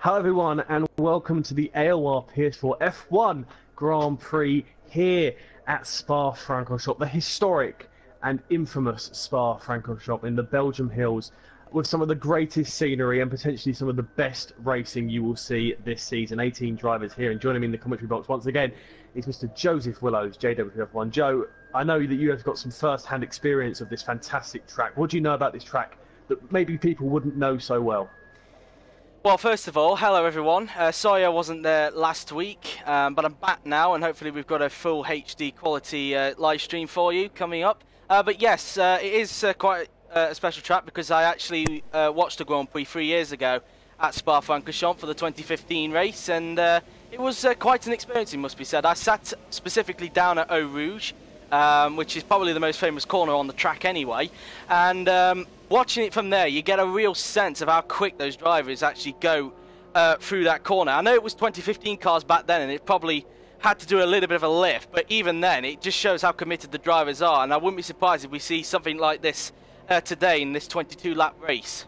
Hello everyone and welcome to the AOR PS4 F1 Grand Prix here at Spa-Francorchamps, the historic and infamous Spa-Francorchamps in the Belgian hills, with some of the greatest scenery and potentially some of the best racing you will see this season. 18 drivers here, and joining me in the commentary box once again is Mr. Joseph Willows, JWF1. Joe, I know that you have got some first-hand experience of this fantastic track. What do you know about this track that maybe people wouldn't know so well? Well, first of all, hello everyone. Sorry I wasn't there last week, but I'm back now, and hopefully we've got a full HD quality live stream for you coming up. But yes, it is quite a special track because I actually watched the Grand Prix 3 years ago at Spa-Francorchamps for the 2015 race, and it was quite an experience, it must be said. I sat specifically down at Eau Rouge, which is probably the most famous corner on the track anyway, and watching it from there, you get a real sense of how quick those drivers actually go through that corner. I know it was 2015 cars back then, and it probably had to do a little bit of a lift, but even then, it just shows how committed the drivers are, and I wouldn't be surprised if we see something like this today in this 22-lap race.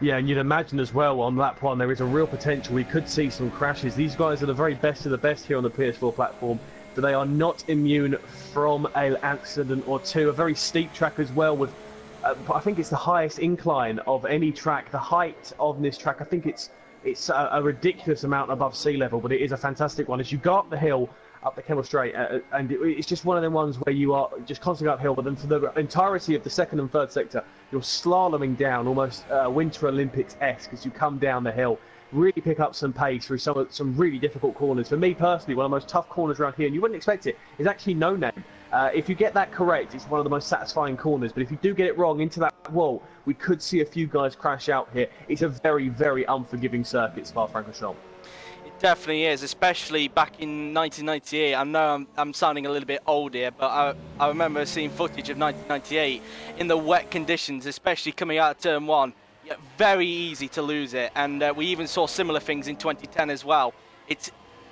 Yeah, and you'd imagine as well on lap one there is a real potential we could see some crashes. These guys are the very best of the best here on the PS4 platform, but they are not immune from an accident or two. A very steep track as well with I think it's the highest incline of any track. The height of this track, I think it's a ridiculous amount above sea level, but it is a fantastic one. As you go up the hill, up the Kemmel Straight, and it's just one of them ones where you are just constantly uphill, but then for the entirety of the second and third sector, you're slaloming down almost Winter Olympics-esque as you come down the hill. Really pick up some pace through some really difficult corners. For me personally, one of the most tough corners around here, and you wouldn't expect it, is actually No Name. If you get that correct, it's one of the most satisfying corners, but if you do get it wrong into that wall, we could see a few guys crash out here. It's a very, very unforgiving circuit, Spa-Francorchamps. It definitely is, especially back in 1998. I know I'm sounding a little bit old here, but I remember seeing footage of 1998 in the wet conditions, especially coming out of Turn 1. Yeah, very easy to lose it, and we even saw similar things in 2010 as well.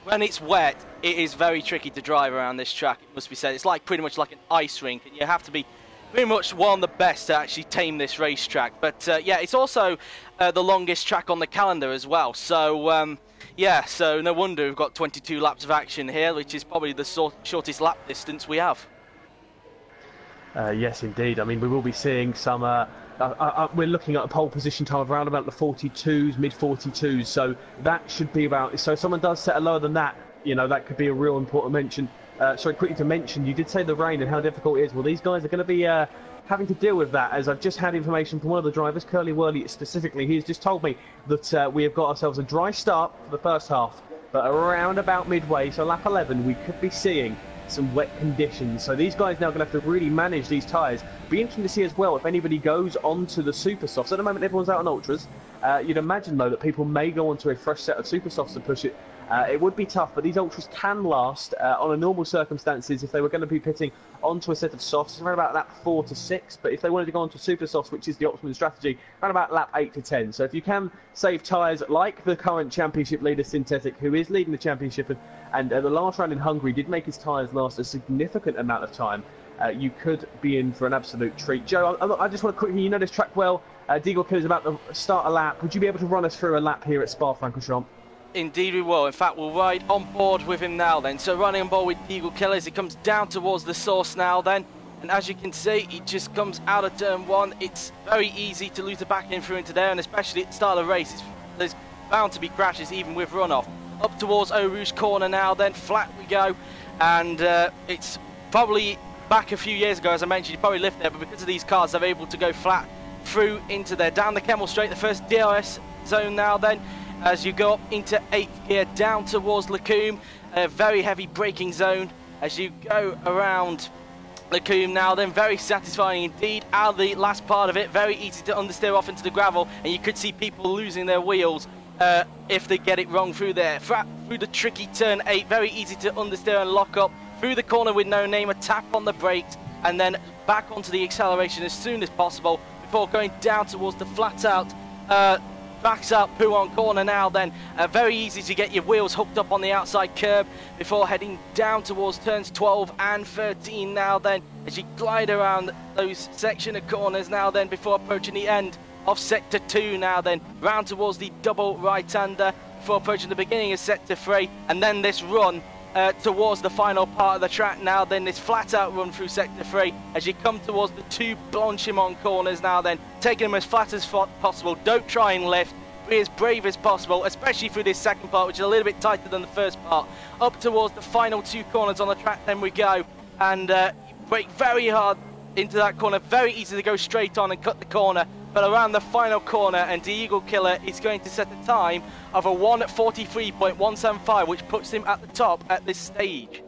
When it's wet, it is very tricky to drive around this track, it must be said. It's like pretty much like an ice rink, and you have to be pretty much one of the best to actually tame this racetrack. But yeah, it's also the longest track on the calendar as well. So yeah, so no wonder we've got 22 laps of action here, which is probably the shortest lap distance we have. Yes, indeed. I mean, we will be seeing some... we're looking at a pole position time of around about the 42s, mid-42s, so that should be about... So if someone does set a lower than that, you know, that could be a real important mention. Sorry, quickly to mention, you did say the rain and how difficult it is. Well, these guys are going to be having to deal with that, as I've just had information from one of the drivers, Curly Whirly specifically. He's just told me that we have got ourselves a dry start for the first half, but around about midway, so lap 11, we could be seeing some wet conditions. So these guys now going to have to really manage these tyres. Be interesting to see as well if anybody goes onto the super softs. At the moment everyone's out on ultras. You'd imagine though that people may go onto a fresh set of super softs to push it. It would be tough, but these ultras can last on a normal circumstances. If they were going to be pitting onto a set of softs, around about lap 4 to 6, but if they wanted to go onto super softs, which is the optimum strategy, around about lap 8 to 10. So if you can save tyres like the current championship leader Synthetic, who is leading the championship, and the last round in Hungary did make his tyres last a significant amount of time, you could be in for an absolute treat. Joe, I just want to quickly, you know this track well, Deagle Kill is about to start a lap. Would you be able to run us through a lap here at Spa-Francorchamps? Indeed we will. In fact, we'll ride on board with him now then. So running on board with Eagle Killer as he comes down towards the source now then. And as you can see, he just comes out of turn 1. It's very easy to lose the back end through into there, and especially at the start of the race, there's bound to be crashes even with runoff. Up towards Eau Rouge corner now then, flat we go. And it's probably back a few years ago, as I mentioned, you probably lived there, but because of these cars, they're able to go flat through into there. Down the Kemmel Straight, the first DRS zone now then. As you go up into 8th gear, down towards Lacombe, a very heavy braking zone. As you go around Lacombe now, then very satisfying indeed. Out of the last part of it, very easy to understeer off into the gravel, and you could see people losing their wheels if they get it wrong through there. Through the tricky turn 8, very easy to understeer and lock up. Through the corner with No Name, a tap on the brakes, and then back onto the acceleration as soon as possible before going down towards the flat out. Backs up Pouhon corner now then, very easy to get your wheels hooked up on the outside curb before heading down towards turns 12 and 13 now then, as you glide around those section of corners now then before approaching the end of Sector 2 now then, round towards the double right-hander before approaching the beginning of Sector 3, and then this run towards the final part of the track now then, this flat-out run through Sector 3 as you come towards the 2 Blanchimont corners now then, taking them as flat as possible. Don't try and lift. Be as brave as possible, especially through this second part, which is a little bit tighter than the first part. Up towards the final 2 corners on the track, then we go, and brake very hard into that corner. Very easy to go straight on and cut the corner, but around the final corner, and the Eagle Killer is going to set a time of a 1:43.175, which puts him at the top at this stage.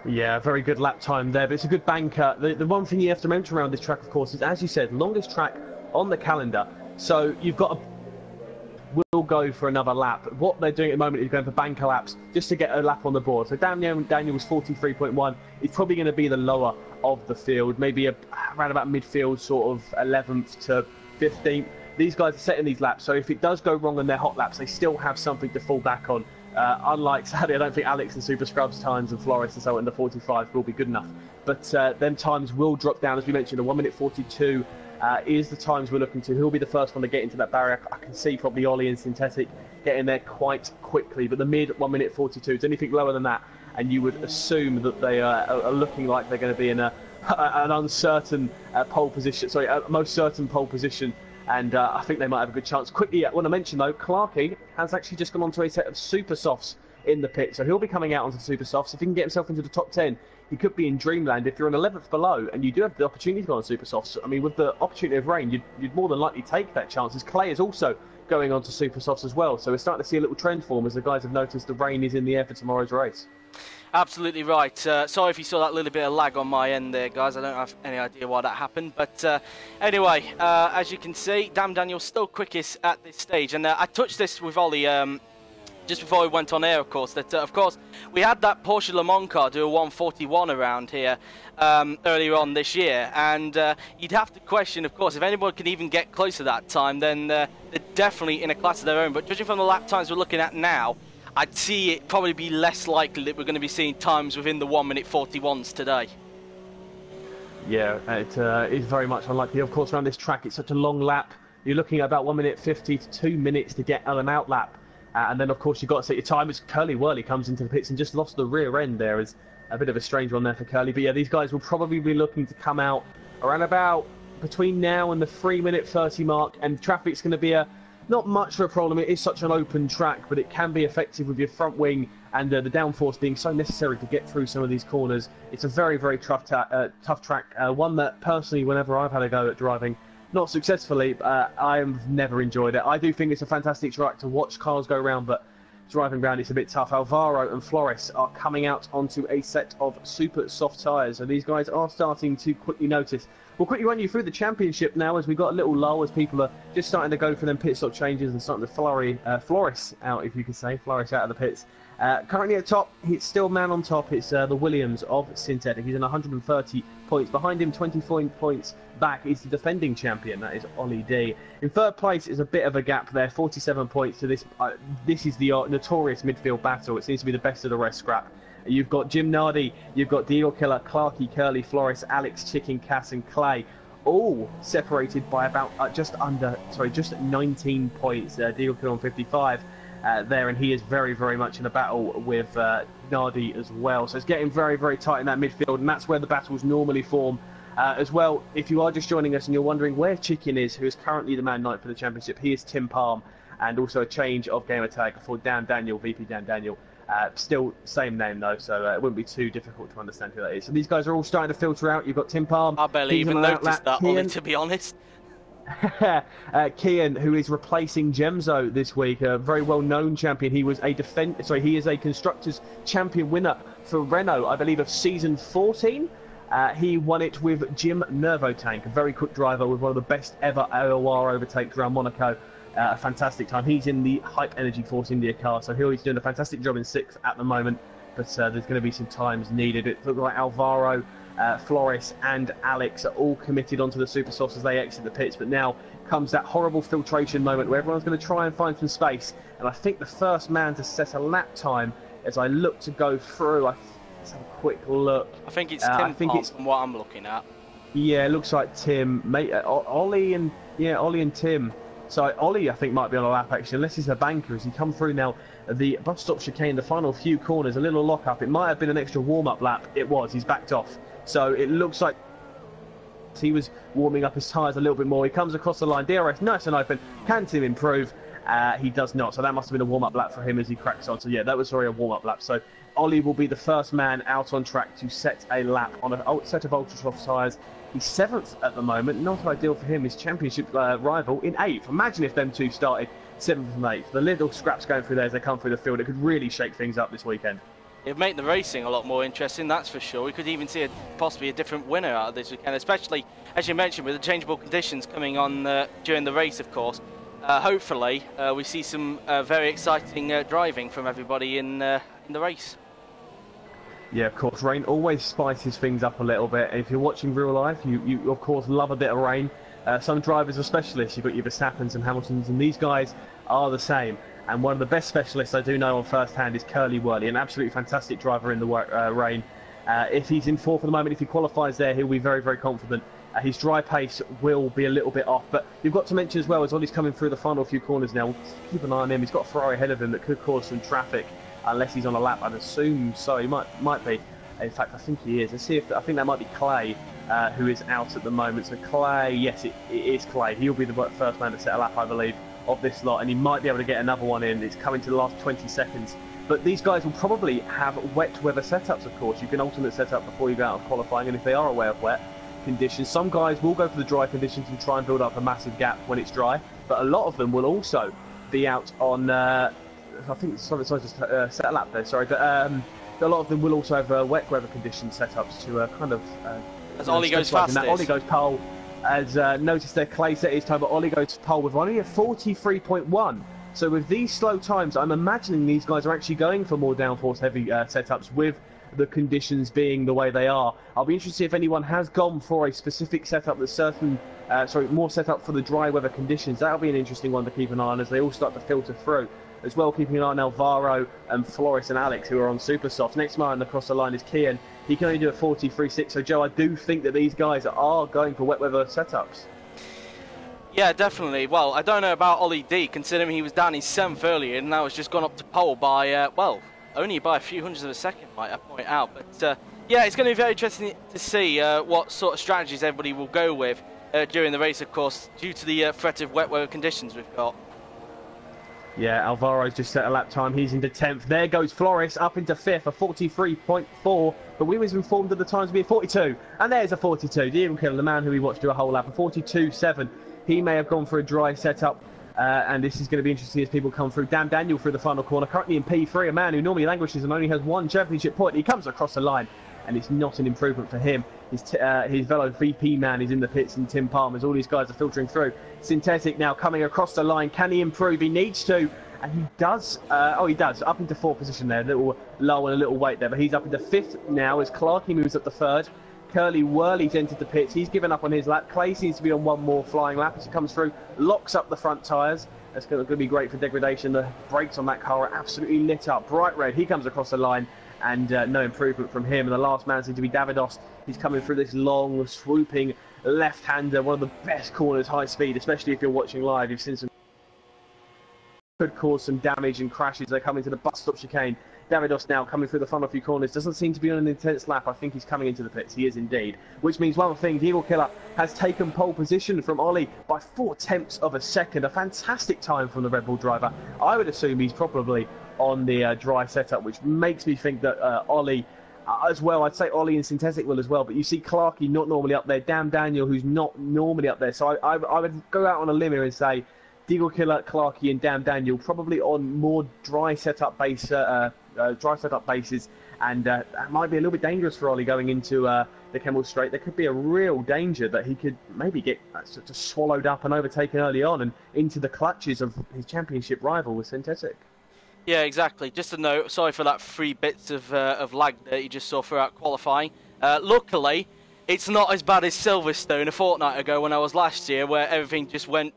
Yeah, very good lap time there, but it's a good banker. The one thing you have to mention around this track, of course, is, as you said, longest track on the calendar, so you've got will go for another lap. What they're doing at the moment is going for banker laps just to get a lap on the board. So Daniel's 43.1 is probably going to be the lower of the field, maybe around about midfield, sort of 11th to 15th. These guys are setting these laps, so if it does go wrong on their hot laps, they still have something to fall back on. Unlike, sadly, I don't think Alex and Super Scrubs times and Flores and so on in the 45 will be good enough. But them times will drop down, as we mentioned. A 1:42 is the times we're looking to. Who'll be the first one to get into that barrier? I can see probably Ollie and Synthetic getting there quite quickly, but the mid 1:42 is anything lower than that, and you would assume that they are looking like they're going to be in an uncertain pole position, sorry, a most certain pole position, and I think they might have a good chance. Quickly, I want to mention though, Clarkey has actually just gone onto a set of super softs in the pit, so he'll be coming out onto the super softs. If he can get himself into the top 10, he could be in dreamland. If you're an 11th below and you do have the opportunity to go on super softs, I mean, with the opportunity of rain, you'd more than likely take that chance, as Clay is also going on to super softs as well. So we're starting to see a little trend form as the guys have noticed the rain is in the air for tomorrow's race. Absolutely right. Sorry if you saw that little bit of lag on my end there, guys. I don't have any idea why that happened. But anyway, as you can see, Damn Daniel's still quickest at this stage. And I touched this with Ollie just before we went on air, of course, that of course we had that Porsche Le Mans car do a 1:41 around here earlier on this year, and you'd have to question, of course, if anyone can even get close to that time, then they're definitely in a class of their own. But judging from the lap times we're looking at now, I'd see it probably be less likely that we're going to be seeing times within the 1:41s today. Yeah, it is very much unlikely. Of course, around this track, it's such a long lap. You're looking at about 1:50 to 2 minutes to get an out lap. And then, of course, you've got to set your time as Curly Whirly comes into the pits and just lost the rear end there. Is a bit of a strange one there for Curly. But yeah, these guys will probably be looking to come out around about between now and the 3:30 mark. And traffic's going to be not much of a problem. It is such an open track, but it can be effective with your front wing and the downforce being so necessary to get through some of these corners. It's a very, very tough track. One that, personally, whenever I've had a go at driving, not successfully, I've never enjoyed it. I do think it's a fantastic track to watch cars go around, but driving around it's a bit tough. Alvaro and Flores are coming out onto a set of super soft tyres, so these guys are starting to quickly notice. We'll quickly run you through the championship now, as we've got a little lull, as people are just starting to go for them pit stop changes and starting to Flores out, if you could say, Flores out of the pits. Currently at top, it's still man on top. It's the Williams of Synthetic. He's in 130 points. Behind him, 24 points back, is the defending champion. That is Ollie D. In third place is a bit of a gap there, 47 points to this. This is the notorious midfield battle. It seems to be the best of the rest scrap. You've got Jim Nardi, you've got Deal Killer, Clarkey, Curly, Flores, Alex, Chicken, Cass and Clay, all separated by about just 19 points. Deal Killer on 55 there, and he is very, very much in a battle with Nardi as well. So it's getting very, very tight in that midfield, and that's where the battles normally form. As well, if you are just joining us and you're wondering where Chicken is, who is currently the man knight for the championship, he is Tim Palm, and also a change of gamer tag for Dan Daniel, VP Dan Daniel. Still same name though, so it wouldn't be too difficult to understand who that is. So these guys are all starting to filter out. You've got Tim Palm. I barely even noticed that, Ollie, to be honest. Kian, who is replacing Gemzo this week, a very well-known champion. He was he is a constructors champion winner for Renault, I believe, of season 14. He won it with Jim Nervotank, a very quick driver with one of the best ever AOR overtakes around Monaco. A fantastic time. He's in the Hype Energy Force India car, so he's doing a fantastic job in 6th at the moment, but there's going to be some times needed. It looks like Alvaro, Flores and Alex are all committed onto the super softs as they exit the pits, but now comes that horrible filtration moment where everyone's going to try and find some space, and I think the first man to set a lap time, as I look to go through, let's have a quick look. I think it's Tim Palm from what I'm looking at. Yeah, it looks like Tim, mate, Ollie and yeah, Ollie and Tim. So Ollie, I think, might be on a lap actually, unless he's a banker. As he come through now, the bus stop chicane, the final few corners, a little lock up. It might have been an extra warm-up lap. It was. He's backed off. So it looks like he was warming up his tyres a little bit more. He comes across the line. DRS nice and open. Can Tim improve? He does not. So that must have been a warm-up lap for him as he cracks on. So yeah, that was already a warm-up lap. So Ollie will be the first man out on track to set a lap on a set of Ultrasoft tyres. He's 7th at the moment, not ideal for him. His championship rival in 8th. Imagine if them two started 7th and 8th. The little scraps going through there as they come through the field, it could really shake things up this weekend. It'd make the racing a lot more interesting, that's for sure. We could even see possibly a different winner out of this weekend, especially, as you mentioned, with the changeable conditions coming on during the race, of course. Hopefully, we see some very exciting driving from everybody in the race. Yeah, of course, rain always spices things up a little bit. If you're watching real life, you of course love a bit of rain. Some drivers are specialists. You've got your Verstappens and Hamiltons, and these guys are the same. And one of the best specialists I do know on first hand is Curly Whirly, an absolutely fantastic driver in the rain. If he's in 4th at the moment, if he qualifies there, he'll be very, very confident. His dry pace will be a little bit off, but you've got to mention as well, as Ollie's coming through the final few corners now, keep an eye on him. He's got a Ferrari ahead of him that could cause some traffic. Unless he's on a lap, I'd assume so. He might be. In fact, I think he is. Let's see if I think that might be Clay, who is out at the moment. So Clay, yes, it is Clay. He'll be the first man to set a lap, I believe, of this lot, and he might be able to get another one in. It's coming to the last 20 seconds. But these guys will probably have wet weather setups. Of course, you can alternate setup before you go out of qualifying, and if they are aware of wet conditions, some guys will go for the dry conditions and try and build up a massive gap when it's dry. But a lot of them will also be out on. I think sorry, just set a lap there. Sorry, but a lot of them will also have wet weather condition setups to kind of. As Ollie goes fastest. Ollie goes pole. As noticed there, Clay set his time, but Ollie goes pole with only a 43.1. So with these slow times, I'm imagining these guys are actually going for more downforce heavy setups with the conditions being the way they are. I'll be interested if anyone has gone for a specific setup that's more setup for the dry weather conditions. That'll be an interesting one to keep an eye on as they all start to filter through. As well, keeping an eye on Alvaro and Flores and Alex, who are on super soft. Next man across the line is Kian. He can only do a 43.6. So, Joe, I do think that these guys are going for wet weather setups. Yeah, definitely. Well, I don't know about Ollie D, considering he was down in 7th earlier and now has just gone up to pole by, only by a few hundredths of a second, might I point out. But, yeah, it's going to be very interesting to see what sort of strategies everybody will go with during the race, of course, due to the threat of wet weather conditions we've got. Yeah, Alvaro's just set a lap time. He's into 10th. There goes Flores up into 5th, a 43.4. But we was informed at the time to be a 42. And there's a 42. Diego Killer, the man who we watched do a whole lap, a 42.7. He may have gone for a dry setup. And this is going to be interesting as people come through. Dan Daniel through the final corner, currently in P3, a man who normally languishes and only has 1 championship point. He comes across the line, and it's not an improvement for him. His fellow VP man is in the pits, and Tim Palmer's. All these guys are filtering through. Synthetic now coming across the line. Can he improve? He needs to, and he does. He does. Up into 4th position there. A little low and a little weight there, but he's up into 5th now as Clarkey moves up to 3rd. Curly Whirly's entered the pits. He's given up on his lap. Clay seems to be on one more flying lap as he comes through, locks up the front tyres. That's going to be great for degradation. The brakes on that car are absolutely lit up, bright red. He comes across the line, and no improvement from him. And the last man seems to be Davidos. He's coming through this long, swooping left-hander, one of the best corners, high speed, especially if you're watching live. You've seen some could cause some damage and crashes. They're coming to the bus stop chicane. Davidos now coming through the final few corners. Doesn't seem to be on an intense lap. I think he's coming into the pits. He is indeed. Which means one thing, Diego Killer has taken pole position from Ollie by 0.4 of a second. A fantastic time from the Red Bull driver. I would assume he's probably on the dry setup, which makes me think that Ollie as well. I'd say Ollie and Synthetic will as well. But you see Clarkey not normally up there. Dan Daniel, who's not normally up there. So I would go out on a limb here and say Diego Killer, Clarkey and Dan Daniel probably on more dry setup bases, and that might be a little bit dangerous for Ollie going into the Kemmel Straight. There could be a real danger that he could maybe get sort of swallowed up and overtaken early on and into the clutches of his championship rival with Synthetic. Yeah, exactly. Just a note, sorry for that 3 bits of lag that you just saw throughout qualifying. Luckily, it's not as bad as Silverstone a fortnight ago when I was last year, where everything just went,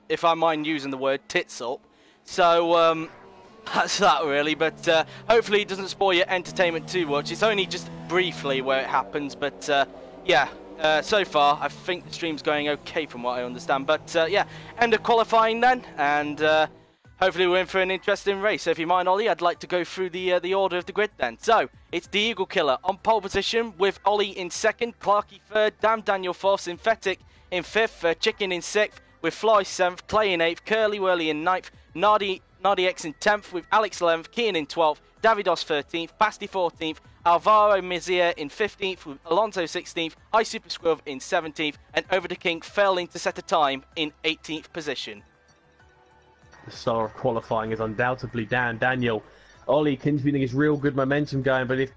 if I mind using the word, tits up. So, that's that really, but hopefully it doesn't spoil your entertainment too much. It's only just briefly where it happens, but yeah, so far. I think the stream's going okay from what I understand. But yeah, end of qualifying then, and hopefully we're in for an interesting race. So if you mind, Ollie, I'd like to go through the order of the grid then. So it's the Eagle Killer on pole position with Ollie in second, Clarky third, Daniel fourth, Synthetic in fifth, Chicken in sixth, with Fly 7th, Clay in 8th, Curly Whirly in 9th, Nardi X in 10th, with Alex 11th, Kian in 12th, Davidos 13th, Basti 14th, Alvaro Mizia in 15th, with Alonso 16th, High Super Scrub in 17th, and Over the King failing to set a time in 18th position. The star of qualifying is undoubtedly Daniel. Ollie continuing his real good momentum going, but if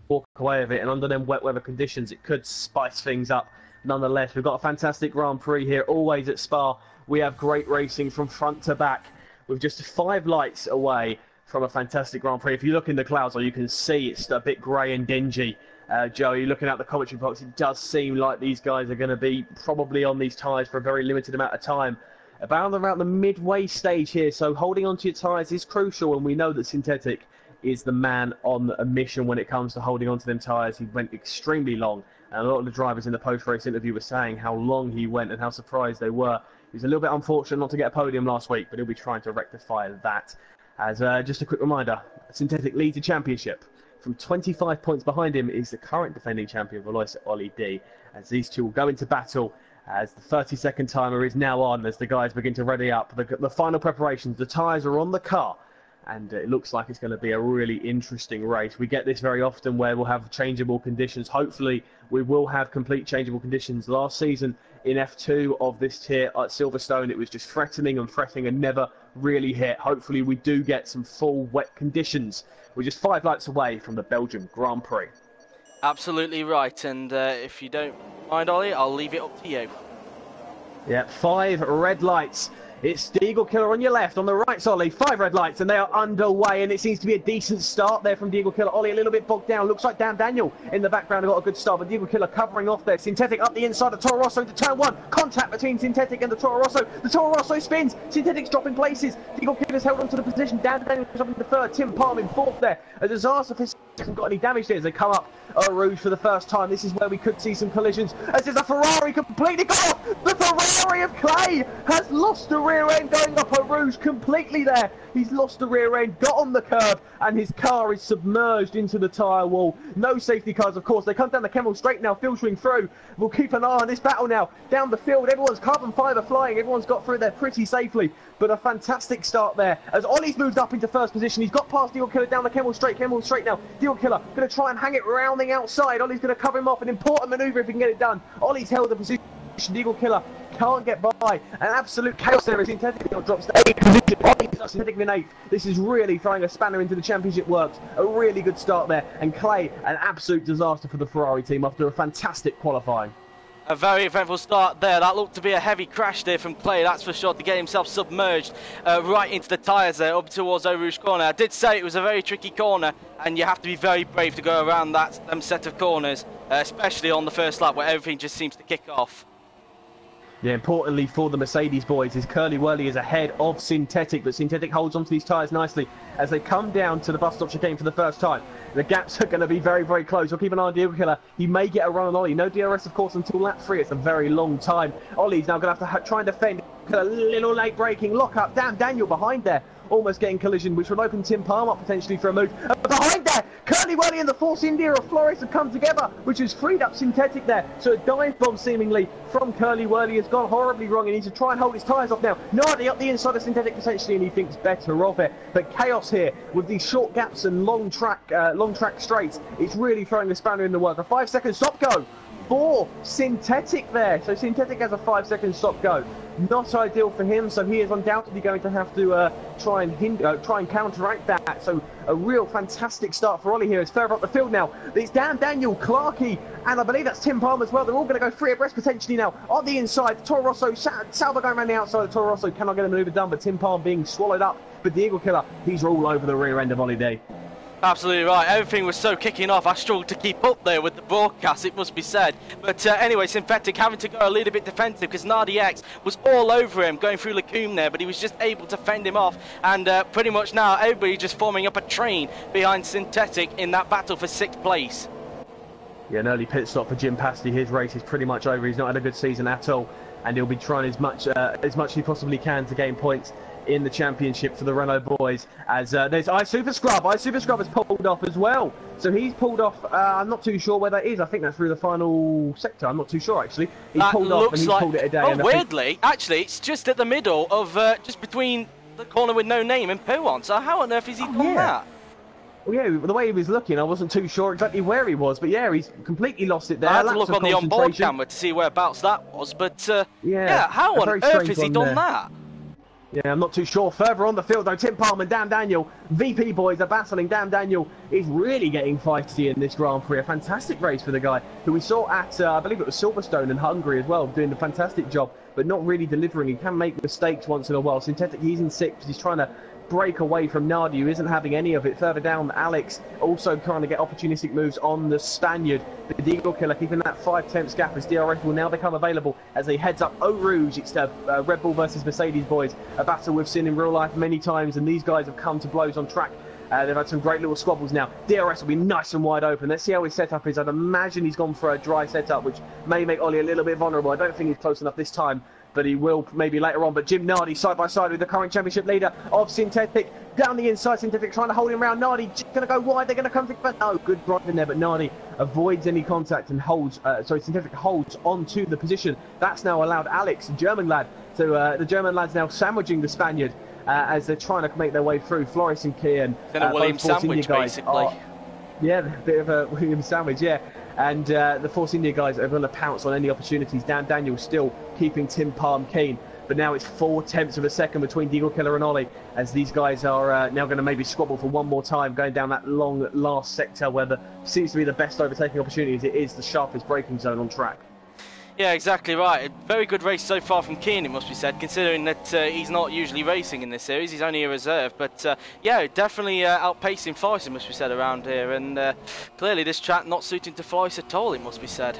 walk away with it, and under them wet weather conditions, it could spice things up. Nonetheless, we've got a fantastic Grand Prix here, always at Spa. We have great racing from front to back, with just 5 lights away from a fantastic Grand Prix. If you look in the clouds, you can see it's a bit grey and dingy. Joe, you're looking at the commentary box, it does seem like these guys are going to be probably on these tyres for a very limited amount of time. About the midway stage here, so holding onto your tyres is crucial, and we know that Synthetic is the man on a mission when it comes to holding onto them tyres. He went extremely long, and a lot of the drivers in the post-race interview were saying how long he went and how surprised they were. He was a little bit unfortunate not to get a podium last week, but he'll be trying to rectify that. As just a quick reminder, Synthetic leads the championship. From 25 points behind him is the current defending champion, Valois Ollie D. As these two will go into battle, as the 30-second timer is now on, as the guys begin to ready up. The final preparations, the tyres are on the car, and it looks like it's going to be a really interesting race. We get this very often where we'll have changeable conditions. Hopefully we will have complete changeable conditions. Last season in F2 of this tier at Silverstone, it was just threatening and never really hit. Hopefully we do get some full wet conditions. We're just 5 lights away from the Belgian Grand Prix. Absolutely right, and if you don't mind, Ollie, I'll leave it up to you. Yeah, 5 red lights. It's the Eagle Killer on your left, on the right, Ollie. 5 red lights, and they are underway, and it seems to be a decent start there from the Eagle Killer. Ollie a little bit bogged down. Looks like Daniel in the background got a good start, but the Eagle Killer covering off there. Synthetic up the inside of Toro Rosso into turn 1. Contact between Synthetic and the Toro Rosso. The Toro Rosso spins. Synthetic's dropping places. The Eagle Killer's held onto the position. Daniel's up into third. Tim Palm in fourth there. A disaster for hasn't got any damage there as they come up Rouge for the first time. This is where we could see some collisions, as there's a Ferrari completely gone off. The Ferrari of Clay has lost the rear end going up Rouge completely there. He's lost the rear end, got on the curb, and his car is submerged into the tyre wall. No safety cars, of course. They come down the Kemmel straight now, filtering through. We'll keep an eye on this battle now. Down the field, everyone's carbon fibre flying. Everyone's got through there pretty safely. But a fantastic start there. As Ollie's moved up into first position, he's got past Eagle Killer down the Kemmel straight now. Eagle Killer going to try and hang it round the outside. Ollie's going to cover him off. An important manoeuvre if he can get it done. Ollie's held the position. Eagle Killer can't get by. An absolute chaos there as Synthetic drops to 8th position. Ollie's Synthetic in 8th. This is really throwing a spanner into the championship works. A really good start there. And Clay, an absolute disaster for the Ferrari team after a fantastic qualifying. A very eventful start there. That looked to be a heavy crash there from Clay, that's for sure, to get himself submerged right into the tyres there, up towards Eau Rouge corner. I did say it was a very tricky corner, and you have to be very brave to go around that set of corners, especially on the first lap where everything just seems to kick off. Yeah, importantly for the Mercedes boys is Curly Whirly is ahead of Synthetic, but Synthetic holds onto these tyres nicely as they come down to the bus stop chicane for the first time. The gaps are going to be very, very close. We'll keep an eye on the Eagle Killer. He may get a run on Ollie. No DRS, of course, until lap 3. It's a very long time. Ollie's now going to have to try and defend. A little late braking. Lock up. Damn, Daniel behind there. Almost getting collision, which would open Tim Palm up potentially for a move. Behind there, Curly Whirly and the Force India of Flores have come together, which has freed up Synthetic there. So a dive bomb seemingly from Curly Whirly has gone horribly wrong. He needs to try and hold his tyres off now. Nardi up the inside of Synthetic potentially, and he thinks better of it. But chaos here with these short gaps and long track straights. It's really throwing a spanner in the work. A 5-second stop go for Synthetic there. So Synthetic has a 5-second stop go. Not ideal for him, so he is undoubtedly going to have to try and counteract that. So a real fantastic start for Ollie here. It's further up the field now. It's Daniel, Clarky, and I believe that's Tim Palm as well. They're all going to go free abreast potentially now. On the inside, Toro Rosso, Salva going around the outside. Toro Rosso cannot get a manoeuvre done, but Tim Palm being swallowed up. But the Eagle Killer, he's all over the rear end of Ollie D. Absolutely right. Everything was so kicking off. I struggled to keep up there with the broadcast, it must be said. But anyway, Synthetic having to go a little bit defensive because Nardi X was all over him going through Lacombe there, but he was just able to fend him off. And pretty much now everybody just forming up a train behind Synthetic in that battle for 6th place. Yeah, an early pit stop for Jim Pasty. His race is pretty much over. He's not had a good season at all, and he'll be trying as much as he possibly can to gain points in the championship for the Renault boys. As there's Super Scrub. Super Scrub has pulled off as well. So he's pulled off. I'm not too sure where that is. I think that's through the final sector. I'm not too sure actually. He's pulled off and he's pulled it a day. Oh, weirdly, actually, it's just at the middle of just between the corner with no name and Pouon. So how on earth has he done that? Well, yeah, the way he was looking, I wasn't too sure exactly where he was, but yeah, he's completely lost it there. I had to look on the onboard camera to see whereabouts that was, but yeah, how on earth has he done that? Yeah, I'm not too sure. Further on the field, though, Tim Palm and Dan Daniel, VP boys are battling. Dan Daniel is really getting feisty in this Grand Prix. A fantastic race for the guy who we saw at, I believe it was Silverstone in Hungary as well, doing a fantastic job, but not really delivering. He can make mistakes once in a while. Synthetic, he's in 6th. He's trying to break away from Nardi, who isn't having any of it. Further down, Alex also trying to get opportunistic moves on the Spaniard. The Eagle Killer keeping that 5/10 gap as DRS will now become available as he heads up Eau Rouge. It's Red Bull versus Mercedes boys, a battle we've seen in real life many times, and these guys have come to blows on track. They've had some great little squabbles now. DRS will be nice and wide open. Let's see how his setup is. I'd imagine he's gone for a dry setup, which may make Ollie a little bit vulnerable. I don't think he's close enough this time, but he will maybe later on. But Jim Nardi side by side with the current championship leader of Synthetic. Down the inside, Synthetic trying to hold him around. Nardi going to go wide. They're going to come together. No, good driving there, but Nardi avoids any contact and holds, Synthetic holds onto the position. That's now allowed Alex, the German lad, to the German lad's now sandwiching the Spaniard as they're trying to make their way through. Flores and Kian. Then a Williams sandwich, basically. Yeah, a bit of a Williams sandwich, yeah. And the Force India guys are going to pounce on any opportunities. Dan Daniel still keeping Tim Palm keen. But now it's 4/10 of a second between Eagle Killer and Ollie, as these guys are now going to maybe squabble for one more time, going down that long last sector where there seems to be the best overtaking opportunities. It is the sharpest braking zone on track. Yeah, exactly right. A very good race so far from Keane, it must be said, considering that he's not usually racing in this series. He's only a reserve. But yeah, definitely outpacing Forrest, it must be said, around here. And clearly this track not suiting to Forrest at all, it must be said.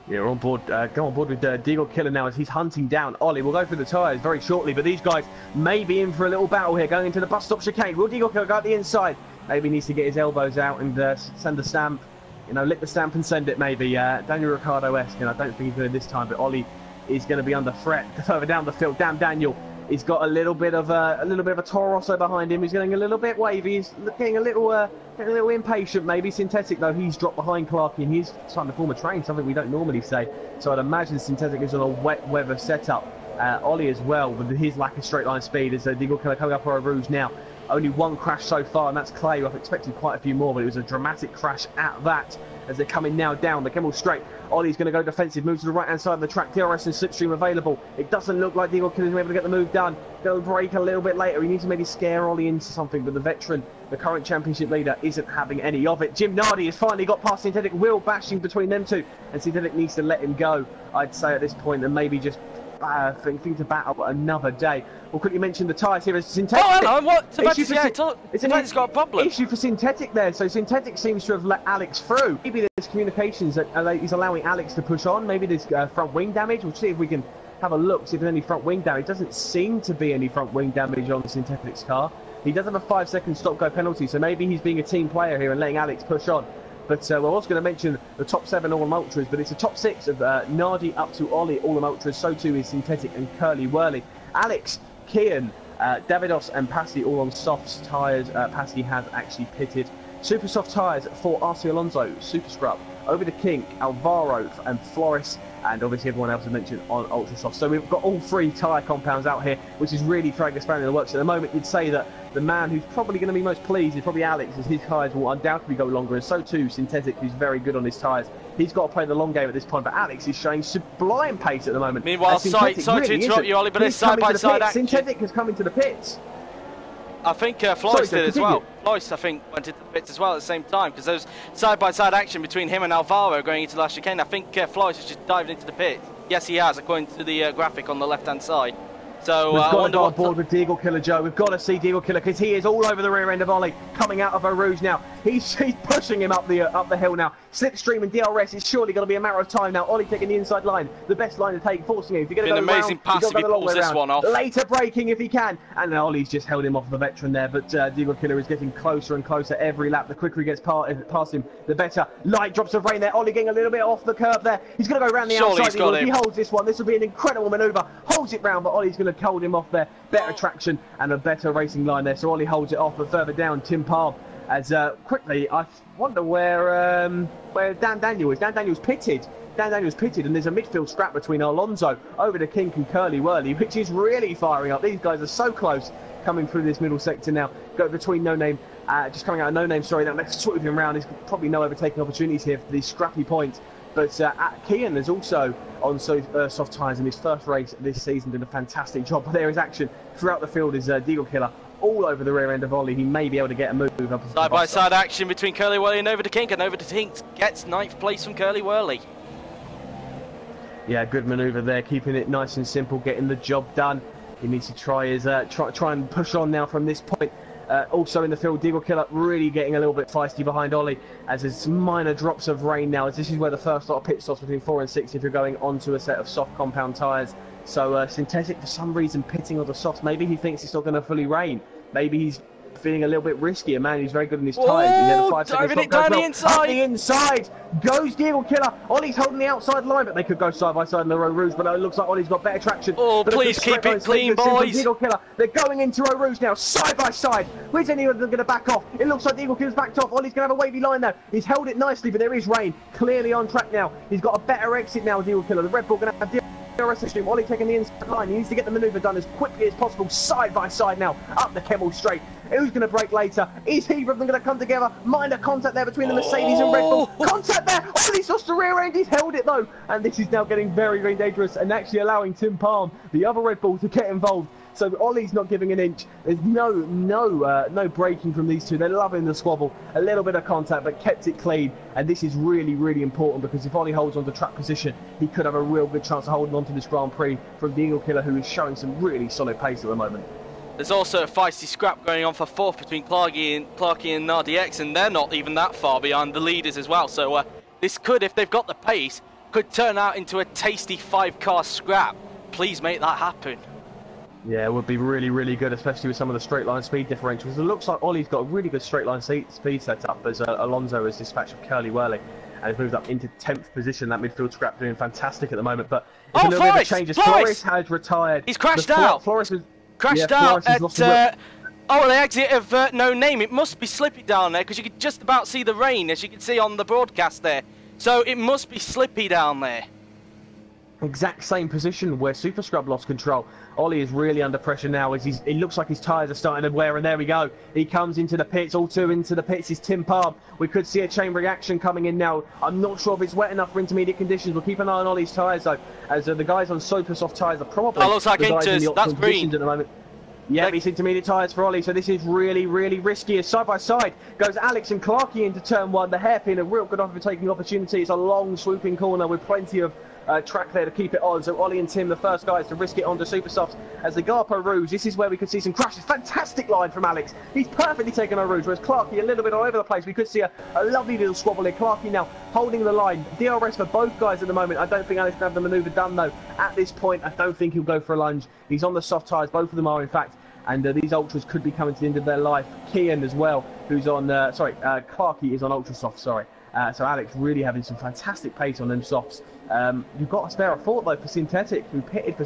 Yeah, we're on board. Go on board with Deagle Killer now as he's hunting down Ollie. We'll go through the tyres very shortly, but these guys may be in for a little battle here, going into the bus stop chicane. Will Deagle Killer go at the inside? Maybe he needs to get his elbows out and send a stamp. You know, lick the stamp and send it maybe. Daniel Ricciardo-esque, and I don't think he's going to this time, but Ollie is going to be under threat further down the field. Damn Daniel. He's got a little bit of a Toro Rosso behind him. He's getting a little bit wavy. He's getting a little impatient. Maybe Synthetic though. He's dropped behind Clarkey and he's starting to form a train. Something we don't normally say. So I'd imagine Synthetic is on a wet weather setup. Ollie as well with his lack of straight line speed. As Deagle Killer coming up for a Rouge now. Only one crash so far, and that's Clay. I've expected quite a few more, but it was a dramatic crash at that. As they're coming now down, the Kemmel straight. Ollie's going to go defensive, move to the right-hand side of the track. DRS and Slipstream available. It doesn't look like Deagle Killer's able to get the move done. They'll break a little bit later. He needs to maybe scare Ollie into something, but the veteran, the current championship leader, isn't having any of it. Jim Nardi has finally got past Synthetic. Will bashing between them two, and Synthetic needs to let him go, I'd say, at this point, and maybe just think to battle another day. We'll quickly mention the tyres here as Synthetic. Oh, hello, what? Synthetic's got a problem. Issue for Synthetic there. So Synthetic seems to have let Alex through. Maybe there's communications that he's allowing Alex to push on. Maybe there's front wing damage. We'll see if we can have a look, see if there's any front wing damage. Doesn't seem to be any front wing damage on Synthetic's car. He does have a 5-second stop-go penalty, so maybe he's being a team player here and letting Alex push on. But we're also going to mention the top 7 All-Em Ultras, but it's a top 6 of Nardi up to Ollie All-Em Ultras. So too is Synthetic and Curly Whirly. Alex, Kian, Davidos and Passy all on soft tyres. Passy has actually pitted. Super soft tyres for RC Alonso, Super Scrub, over to Kink, Alvaro and Flores, and obviously everyone else has mentioned on Ultra Soft. So we've got all 3 tyre compounds out here, which is really throwing a spanner in the works. At the moment, you'd say that the man who's probably going to be most pleased is probably Alex, as his tyres will undoubtedly go longer, and so too Synthetic, who's very good on his tyres. He's got to play the long game at this point, but Alex is showing sublime pace at the moment. Meanwhile, sorry to interrupt you, Ollie, but it's side-by-side action. Synthetic has come into the pits. I think Flores did as well. Flores, I think, went into the pits as well at the same time, because there was side-by-side action between him and Alvaro going into the last chicane. I think Flores is just diving into the pit. Yes, he has, according to the graphic on the left-hand side. So we've got to go on board with Deagle Killer, Joe. We've got to see Deagle Killer, because he is all over the rear end of Ollie, coming out of Eau Rouge now. He's pushing him up the hill now. Slipstream and DRS, it's surely going to be a matter of time now. Ollie taking the inside line, the best line to take, forcing him. If you're going to go amazing pass if he pulls this one off. Later braking if he can. And Ollie's just held him off the veteran there, but Deagle Killer is getting closer and closer every lap. The quicker he gets past him, the better. Light drops of rain there. Ollie getting a little bit off the curb there. He's going to go around the outside. If he holds this one, this will be an incredible manoeuvre. Holds it round, but Ollie's going to hold him off there. Better traction and a better racing line there. So Ollie holds it off, but further down, Tim Palm. As quickly, I wonder where Dan Daniel is. Dan Daniel's pitted. Dan Daniel's pitted, and there's a midfield scrap between Alonso over to Kink and Curly Whirly, which is really firing up. These guys are so close coming through this middle sector now. Go between No Name, just coming out of No Name, sorry, that next swooping round. There's probably no overtaking opportunities here for these scrappy points. But Kian is also on soft tyres in his first race this season, doing a fantastic job. But there is action throughout the field. Is Deagle Killer all over the rear end of Ollie. He may be able to get a move up. Side-by-side action between Curly Whirly and over to Kink, and over to Kink gets 9th place from Curly Whirly. Yeah, good manoeuvre there, keeping it nice and simple, getting the job done. He needs to try and push on now from this point. Also in the field, Deagle Killer really getting a little bit feisty behind Ollie, as there's minor drops of rain now, as this is where the first lot of pit stops between 4 and 6 if you're going onto a set of soft compound tyres. So Synthetic, for some reason, pitting on the softs. Maybe he thinks it's not going to fully rain. Maybe he's feeling a little bit risky. A man who's very good in his tyres. Driving it down the inside. Up the inside goes Deagle Killer. Ollie's holding the outside line, but they could go side by side in the Eau Rouge. But it looks like Ollie's got better traction. Oh, please keep it clean, boys. Deagle Killer. They're going into Eau Rouge now, side by side. Where's any of them going to back off? It looks like Deagle Killer's backed off. Ollie's going to have a wavy line there. He's held it nicely, but there is rain. Clearly on track now. He's got a better exit now, Deagle Killer. The Red Bull going to have stream. Ollie taking the inside line. He needs to get the manoeuvre done as quickly as possible, side by side now, up the Kemmel straight. Who's going to break later? Is either of them going to come together? Minor contact there between the Mercedes and Red Bull. Contact there! Ollie's lost the rear end. He's held it though. And this is now getting very, very dangerous and actually allowing Tim Palm, the other Red Bull, to get involved. So Ollie's not giving an inch. There's no braking from these two. They're loving the squabble. A little bit of contact, but kept it clean. And this is really, really important, because if Ollie holds on to track position, he could have a real good chance of holding on to this Grand Prix from the Eagle Killer, who is showing some really solid pace at the moment. There's also a feisty scrap going on for 4th between Clarky and RDX, and they're not even that far behind the leaders as well. So this could, if they've got the pace, could turn out into a tasty 5-car scrap. Please make that happen. Yeah, it would be really, really good, especially with some of the straight line speed differentials. It looks like Ollie's got a really good straight line speed set up, as Alonso has dispatched of Curly Whirly and has moved up into 10th position. That midfield scrap doing fantastic at the moment, but it's a little bit of changes. Flores has retired. He's crashed out. Flores was crashed out at the exit of No Name. It must be slippy down there, because you could just about see the rain, as you can see on the broadcast there. So it must be slippy down there. Exact same position where Super Scrub lost control. Ollie is really under pressure now, as it looks like his tyres are starting to wear, and there we go. He comes into the pits. All two into the pits is Tim Palm. We could see a chain reaction coming in now. I'm not sure if it's wet enough for intermediate conditions. We'll keep an eye on Ollie's tyres though, as the guys on Super Soft tyres are probably that looks like the guys in the that's green at the moment. Yeah, it's intermediate tyres for Ollie, so this is really, really risky. As side by side goes Alex and Clarky into turn 1. The hairpin, a real good overtaking opportunity. It's a long swooping corner with plenty of track there to keep it on. So Ollie and Tim, the first guys to risk it onto Super Softs as they go up Eau Rouge. This is where we could see some crashes. Fantastic line from Alex. He's perfectly taken Eau Rouge, whereas Clarky a little bit all over the place. We could see a lovely little squabble here. Clarky now holding the line. DRS for both guys at the moment. I don't think Alex can have the manoeuvre done though. At this point, I don't think he'll go for a lunge. He's on the soft tyres. Both of them are, in fact. And these ultras could be coming to the end of their life. Kian as well, who's on, Clarky is on ultra soft, sorry. So Alex really having some fantastic pace on them softs. You've got to spare a thought though for Synthetic, who pitted for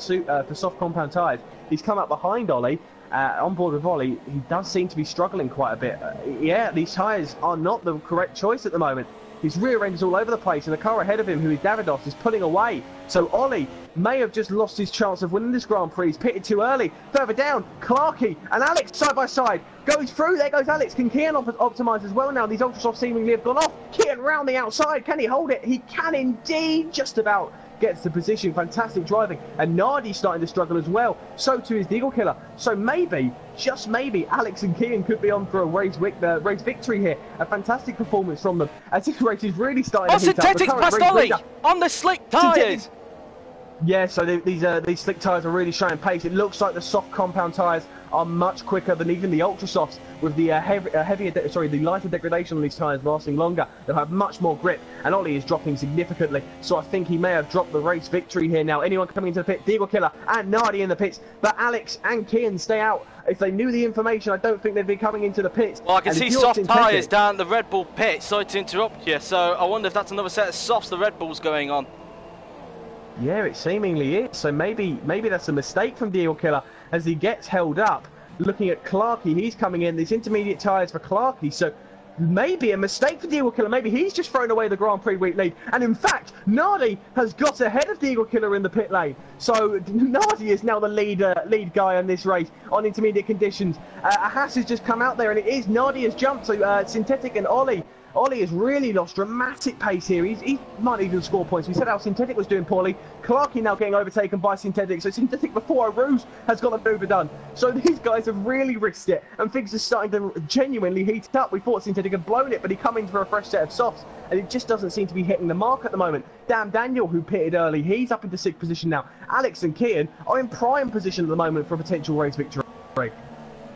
soft compound tyres. He's come up behind Ollie, on board with Ollie. He does seem to be struggling quite a bit. Yeah, these tyres are not the correct choice at the moment. His rear end is all over the place, and the car ahead of him, who is Davidos, is pulling away. So Ollie may have just lost his chance of winning this Grand Prix. He's pitted too early. Further down, Clarky and Alex side by side. Goes through, there goes Alex. Can Kian optimise as well now? These Ultrasoft seemingly have gone off. Kian round the outside. Can he hold it? He can indeed, just about. Gets the position, fantastic driving. And Nardi's starting to struggle as well. So too is the Eagle Killer. So maybe, just maybe, Alex and Kian could be on for a race victory here. A fantastic performance from them, as this race is really starting to heat up. Synthetic's past Ollie on the slick tyres. Yeah, so these slick tyres are really showing pace. It looks like the soft compound tyres are much quicker than even the Ultra Softs, with the the lighter degradation on these tyres lasting longer. They'll have much more grip, and Ollie is dropping significantly, so I think he may have dropped the race victory here now. Anyone coming into the pit, Deagle Killer and Nardi in the pits, but Alex and Kian stay out. If they knew the information, I don't think they'd be coming into the pits. Well, I can see soft tyres down the Red Bull pit. Sorry to interrupt you. So I wonder if that's another set of softs the Red Bull's going on. Yeah, it seemingly is. So maybe that's a mistake from Deagle Killer as he gets held up. Looking at Clarkey, he's coming in. These intermediate tyres for Clarkey. So maybe a mistake for Deagle Killer. Maybe he's just thrown away the Grand Prix week lead. And in fact, Nardi has got ahead of Deagle Killer in the pit lane. So Nardi is now the lead guy on this race on intermediate conditions. A Haas has just come out there, and it is Nardi has jumped. So Synthetic and Ollie has really lost dramatic pace here. He might even score points. We said how Synthetic was doing poorly. Clarkey now getting overtaken by Synthetic. So Synthetic before Rouge has got the maneuver done. So these guys have really risked it, and things are starting to genuinely heat up. We thought Synthetic had blown it, but he come in for a fresh set of softs, and it just doesn't seem to be hitting the mark at the moment. Damn Daniel, who pitted early, he's up into 6th position now. Alex and Kian are in prime position at the moment for a potential race victory.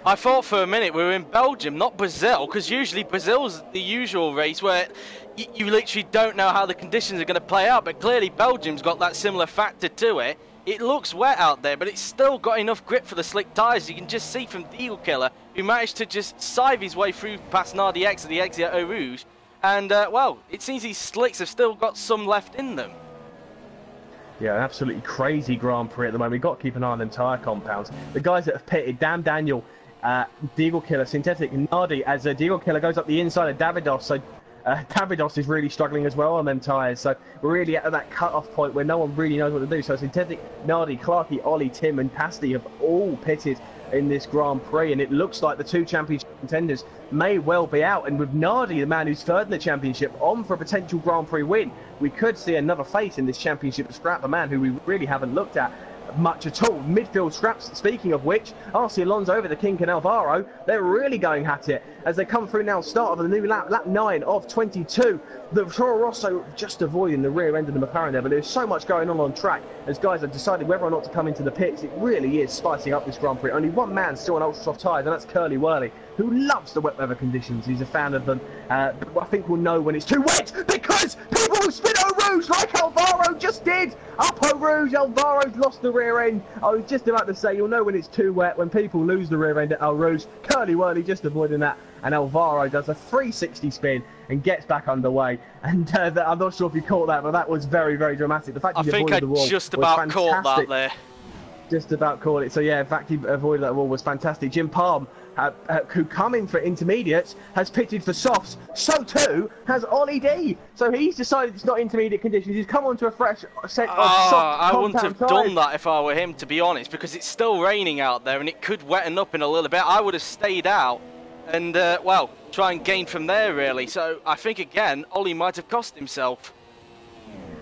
I thought for a minute we were in Belgium, not Brazil, because usually Brazil's the usual race where you literally don't know how the conditions are going to play out, but clearly Belgium's got that similar factor to it. It looks wet out there, but it's still got enough grip for the slick tyres. You can just see from Deagle Killer, who managed to just sieve his way through past Nardi X at the exit at Eau Rouge, and well, it seems these slicks have still got some left in them. Yeah, an absolutely crazy Grand Prix at the moment. We've got to keep an eye on them tyre compounds. The guys that have pitted, damn Daniel, Deagle Killer, Synthetic, and Nardi, as Deagle Killer goes up the inside of Davidos. So Davidos is really struggling as well on them tyres. So we're really at that cut-off point where no one really knows what to do. So Synthetic, Nardi, Clarkey, Ollie, Tim, and Pasty have all pitted in this Grand Prix, and it looks like the two championship contenders may well be out. And with Nardi, the man who's third in the championship, on for a potential Grand Prix win, we could see another face in this championship scrap, a man who we really haven't looked at much at all. Midfield scraps, speaking of which, RC Alonso over the Kink and Alvaro, they're really going at it as they come through now, start of the new lap 9 of 22. The Toro Rosso just avoiding the rear end of the McLaren there, but there's so much going on track as guys have decided whether or not to come into the pits. It really is spicing up this Grand Prix. Only one man still on ultra soft tyres, and that's Curly Whirly, who loves the wet weather conditions. He's a fan of them, but I think we'll know when it's too wet, because people will spin Eau Rouge like Alvaro just did. Up Eau Rouge, Alvaro's lost the rear end. I was just about to say, you'll know when it's too wet, when people lose the rear end at Eau Rouge. Curly Whirly just avoiding that, and Alvaro does a 360 spin and gets back underway. And I'm not sure if you caught that, but that was very, very dramatic. The fact he avoided the wall just about caught that there. Just about caught it. So yeah, in fact, he avoided that wall was fantastic. Jim Palm, who come in for intermediates, has pitted for softs. So too has Ollie D. So he's decided it's not intermediate conditions. He's come onto a fresh set of soft I wouldn't have tyres. done that if I were him, to be honest, because it's still raining out there and it could wetten up in a little bit. I would have stayed out and, well, try and gain from there, really. So I think, again, Ollie might have cost himself.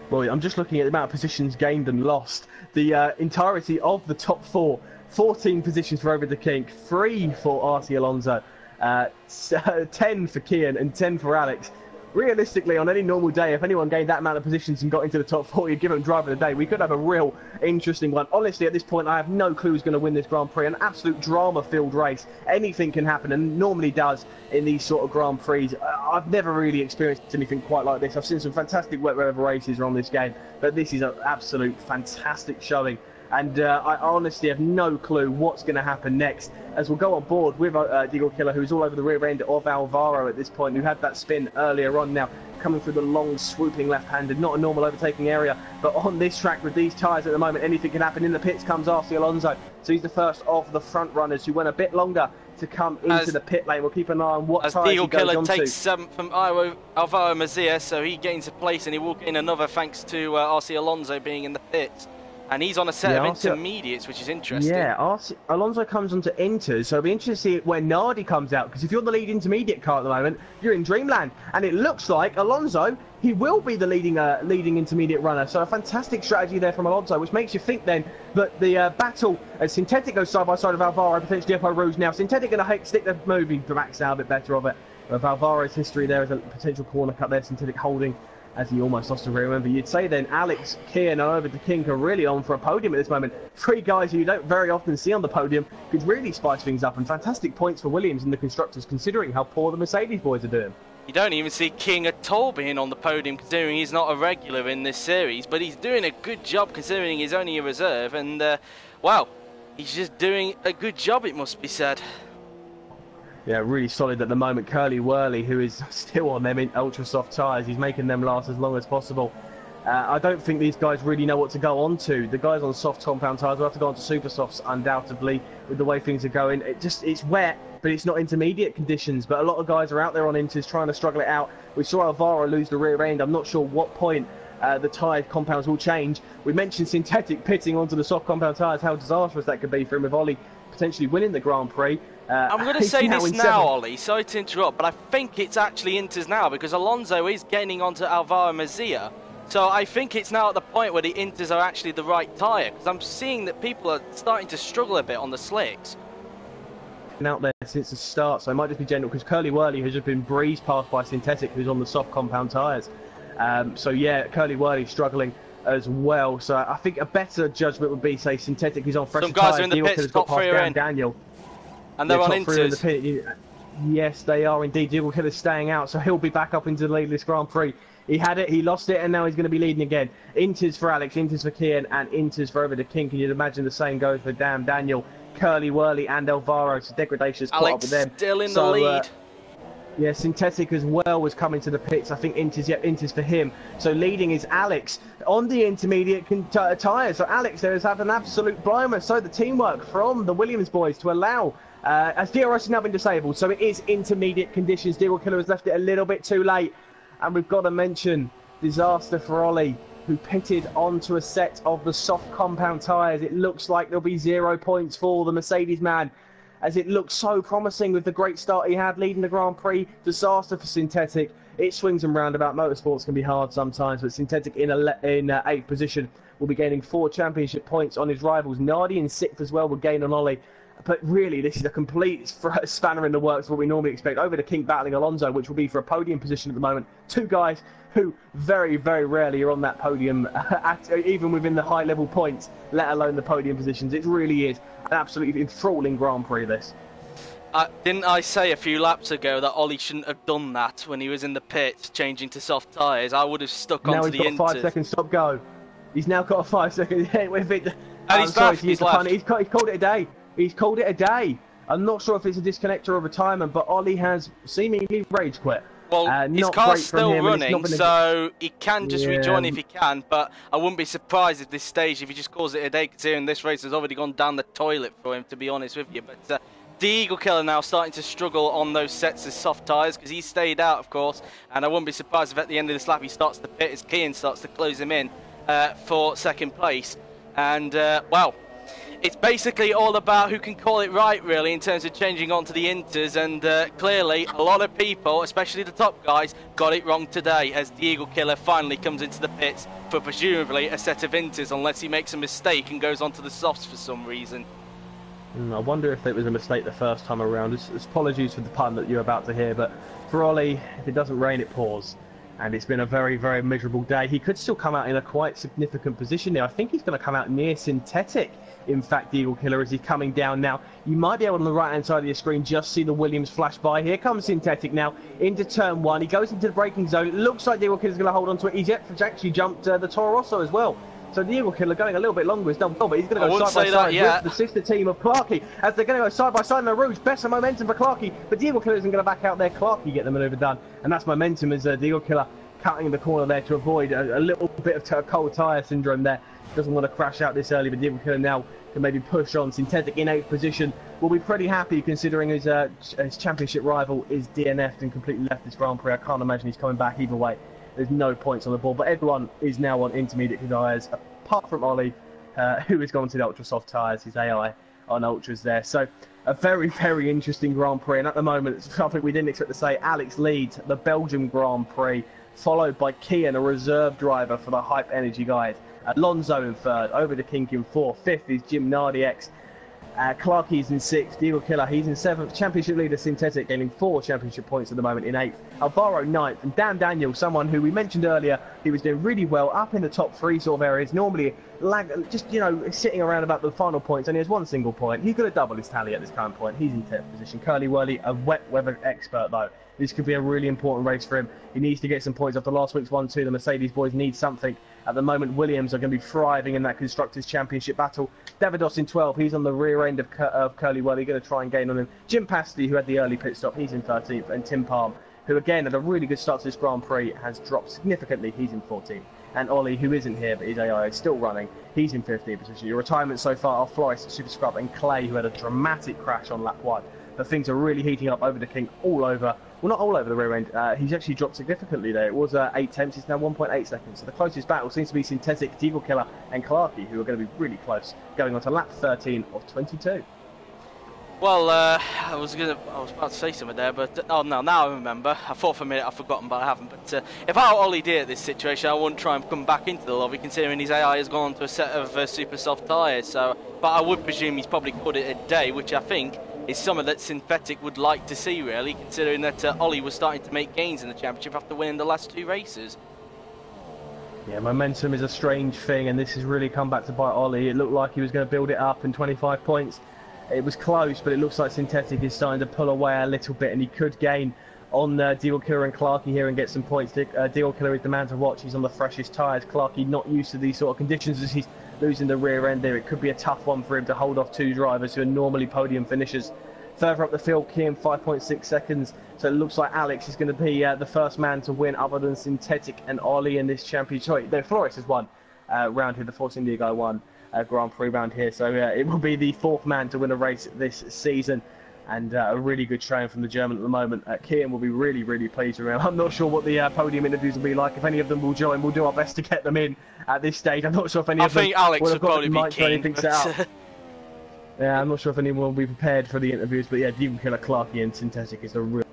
Well, I'm just looking at the amount of positions gained and lost. The entirety of the top 4, 14 positions for Over the Kink, 3 for RC Alonso, 10 for Kian and 10 for Alex. Realistically, on any normal day, if anyone gained that amount of positions and got into the top 4, you'd give them driver of the day. We could have a real interesting one. Honestly, at this point, I have no clue who's going to win this Grand Prix. An absolute drama-filled race. Anything can happen, and normally does in these sort of Grand Prix. I've never really experienced anything quite like this. I've seen some fantastic wet weather races on this game, but this is an absolute fantastic showing. And I honestly have no clue what's going to happen next, as we'll go on board with Deagle Killer, who's all over the rear end of Alvaro at this point, who had that spin earlier on now, coming through the long, swooping left-handed, not a normal overtaking area, but on this track with these tyres at the moment, anything can happen. In the pits comes RC Alonso, so he's the first of the front runners who went a bit longer to come into the pit lane. We'll keep an eye on what tyres he goes Deagle Killer onto. takes 7th from Alvaro Mazia, so he gains a place, and he will gain another thanks to RC Alonso being in the pits. And he's on a set of intermediates, which is interesting. Yeah, Alonso comes onto inters, so it'll be interesting to see where Nardi comes out, because if you're the lead intermediate car at the moment, you're in dreamland. And it looks like Alonso, he will be the leading intermediate runner. So a fantastic strategy there from Alonso, which makes you think then that the battle as Synthetic goes side by side of Alvaro, potentially up Eau Rouge now. Synthetic going to stick the moving for Max now a bit better of it. Of Alvaro's history there is a potential corner cut there, Synthetic holding as he almost lost a rear. Remember, you'd say then Alex, Kian and over to King are really on for a podium at this moment. 3 guys who you don't very often see on the podium could really spice things up, and fantastic points for Williams and the constructors considering how poor the Mercedes boys are doing. You don't even see King at all being on the podium, considering he's not a regular in this series, but he's doing a good job considering he's only a reserve, and wow, he's just doing a good job, it must be said. Yeah, really solid at the moment. Curly Whirly, who is still on them in ultra soft tyres, he's making them last as long as possible. I don't think these guys really know what to go on to. The guys on soft compound tyres will have to go on to super softs, undoubtedly, with the way things are going. It's wet, but it's not intermediate conditions. But a lot of guys are out there on inters trying to struggle it out. We saw Alvaro lose the rear end. I'm not sure what point the tyre compounds will change. We mentioned synthetic pitting onto the soft compound tyres, how disastrous that could be for him, with Ollie potentially winning the Grand Prix. I'm going to say this now, Ollie, sorry to interrupt, but I think it's actually inters now, because Alonso is gaining onto Alvaro Mezzia. So I think it's now at the point where the inters are actually the right tyre, because I'm seeing that people are starting to struggle a bit on the slicks. Out there since the start, so it might just be general, because Curly Whirly has just been breezed past by Synthetic, who's on the soft compound tyres. So yeah, Curly Whirly struggling as well. So I think a better judgment would be, say, Synthetic, who's on fresh tyres. Some guys are in the pits, top 3 are in. Daniel. And they're on inters. Yes, they are indeed. Diggle Killer's staying out, so he'll be back up into the lead of this Grand Prix. He had it, he lost it, and now he's going to be leading again. Inters for Alex, inters for Kian, and inters for over to King. Can you imagine the same goes for Daniel, Curly Whirly, and Alvaro? So degradation is caught up with them. Still in the lead. Yeah, Synthetic as well was coming to the pits. I think inters for him. So leading is Alex on the intermediate tyres. So Alex there has had an absolute blinder. So the teamwork from the Williams boys to allow, as DRS has now been disabled, so it is intermediate conditions. Diggle Killer has left it a little bit too late. And we've got to mention disaster for Ollie, who pitted onto a set of the soft compound tyres. It looks like there'll be 0 points for the Mercedes man, as it looks so promising with the great start he had leading the Grand Prix. Disaster for Synthetic. It swings and roundabout. Motorsports can be hard sometimes, but Synthetic in 8th position will be gaining 4 championship points on his rivals. Nardi in 6th as well will gain on Ollie. But really, this is a complete spanner in the works, what we normally expect. Over to King battling Alonso, which will be for a podium position at the moment. 2 guys who very, very rarely are on that podium, even within the high-level points, let alone the podium positions. It really is an absolutely enthralling Grand Prix, this. Didn't I say a few laps ago that Ollie shouldn't have done that when he was in the pits, changing to soft tyres? I would have stuck onto the inters. Now he's got a 5-second stop go. He's now got a 5-second... And he's back, he's left. He's called it a day. He's called it a day. I'm not sure if it's a disconnect or a retirement, but Ollie has seemingly rage quit. Well, his car's still running, so he can just rejoin if he can, but I wouldn't be surprised at this stage if he just calls it a day, considering this race has already gone down the toilet for him, to be honest with you. But the Eagle Killer now starting to struggle on those sets of soft tyres, because he stayed out, of course, and I wouldn't be surprised if at the end of this lap he starts to pit as Kian starts to close him in for 2nd place. And, well, it's basically all about who can call it right, really, in terms of changing onto the inters, and clearly a lot of people, especially the top guys, got it wrong today, as the Eagle Killer finally comes into the pits for presumably a set of inters, unless he makes a mistake and goes onto the softs for some reason. I wonder if it was a mistake the first time around. Apologies for the pun that you're about to hear, but for Ollie, if it doesn't rain, it pours. And it's been a very, very miserable day. He could still come out in a quite significant position there. I think he's going to come out near Synthetic, in fact, the Eagle Killer, as he's coming down now. You might be able on the right-hand side of your screen just see the Williams flash by. Here comes Synthetic now into turn 1. He goes into the braking zone. It looks like the Eagle Killer's going to hold on to it. He's actually jumped the Toro Rosso as well. So the Eagle Killer going a little bit longer is done well, but he's going to go side by side with the sister team of Clarkey, as they're going to go side by side in the Rouge. Better momentum for Clarkey, but the Eagle Killer isn't going to back out there. Clarkey get the manoeuvre done, and that's momentum as the Eagle Killer cutting the corner there to avoid a little bit of cold tyre syndrome there. Doesn't want to crash out this early, but the Eagle Killer now can maybe push on. Synthetic in 8th position will be pretty happy, considering his championship rival is DNF'd and completely left this Grand Prix. I can't imagine he's coming back either way. There's no points on the board, but everyone is now on intermediate tyres, apart from Ollie, who has gone to the ultra soft tyres. His AI on ultras there. So a very, very interesting Grand Prix, and at the moment, it's something we didn't expect to say. Alex leads the Belgian Grand Prix, followed by Kian, a reserve driver for the Hype Energy guys. Alonso in 3rd, over to Kink in 4th. 5th is Jim Nardi X. Clarkey's in 6th, Deagle Killer, he's in 7th, championship leader Synthetic gaining 4 championship points at the moment in 8th, Alvaro 9th, and Dan Daniel, someone who we mentioned earlier, he was doing really well up in the top 3 sort of areas, normally just, you know, sitting around about the final points, and he has 1 single point. He's going to double his tally at this current point. He's in 10th position. Curly Whirly, a wet weather expert though. This could be a really important race for him. He needs to get some points after last week's 1-2. The Mercedes boys need something. At the moment, Williams are going to be thriving in that Constructors' Championship battle. Davidos in 12th. He's on the rear end of Curly Whirly. Going to try and gain on him. Jim Pasty, who had the early pit stop, he's in 13th. And Tim Palm, who again had a really good start to this Grand Prix, has dropped significantly. He's in 14th. And Ollie, who isn't here, but his AI is still running, he's in 15th position. Your retirements so far are Flores, Super Scrub, and Clay, who had a dramatic crash on lap 1. But things are really heating up over the King, all over. Well, not all over the rear end. He's actually dropped significantly there. It was 8 tenths. It's now 1.8 seconds. So the closest battle seems to be Synthetic, Deagle Killer, and Clarkey, who are going to be really close, going on to lap 13 of 22. Well, I was about to say something there, but oh no, now I remember. I thought for a minute I've forgotten, but I haven't. But if I were Ollie D at this situation, I wouldn't try and come back into the lobby, considering his AI has gone to a set of super soft tyres. So, but I would presume he's probably called it a day, which I think is something that Synthetic would like to see, really, considering that Ollie was starting to make gains in the championship after winning the last 2 races. Yeah, momentum is a strange thing, and this has really come back to bite Ollie. It looked like he was going to build it up in 25 points. It was close, but it looks like Synthetic is starting to pull away a little bit, and he could gain on Deagle Killer and Clarkey here and get some points. Deagle Killer is the man to watch. He's on the freshest tyres. Clarkey not used to these sort of conditions as he's losing the rear end there. It could be a tough one for him to hold off 2 drivers who are normally podium finishers. Further up the field, Kian 5.6 seconds. So it looks like Alex is going to be the first man to win other than Synthetic and Ollie in this championship. Sorry, no, Flores has won round here. The Force India guy won Grand Prix round here. So it will be the 4th man to win a race this season. And a really good showing from the German at the moment. Kian will be really, really pleased with him. I'm not sure what the podium interviews will be like. If any of them will join, we'll do our best to get them in at this stage. I'm not sure if any of them... I think Alex would probably be keen. Yeah, I'm not sure if anyone will be prepared for the interviews, but yeah, Deagle Killer, Clarkey and Synthetic is a real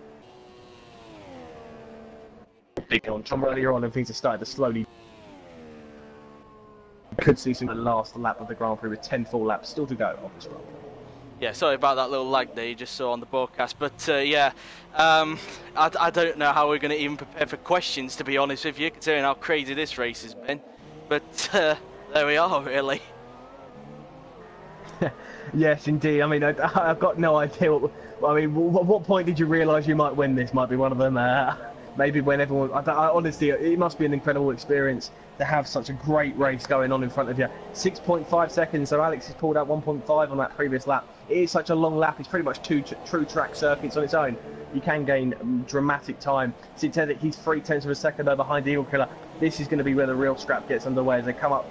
big one. From earlier on, and things have started to slowly... Could see some of the last lap of the Grand Prix with 10 full laps still to go of this Grand Prix. Yeah, sorry about that little lag there you just saw on the broadcast, but yeah, I don't know how we're going to even prepare for questions, to be honest with you, considering how crazy this race has been. But there we are, really. Yes, indeed. I mean, I've got no idea. What point did you realise you might win this? Might be one of them. Maybe when everyone... honestly, it must be an incredible experience to have such a great race going on in front of you. 6.5 seconds, so Alex has pulled out 1.5 on that previous lap. It is such a long lap. It's pretty much 2 true track circuits on its own. You can gain dramatic time. Synthetic, he's 0.3 of a second over behind Deagle Killer. This is going to be where the real scrap gets underway as they come up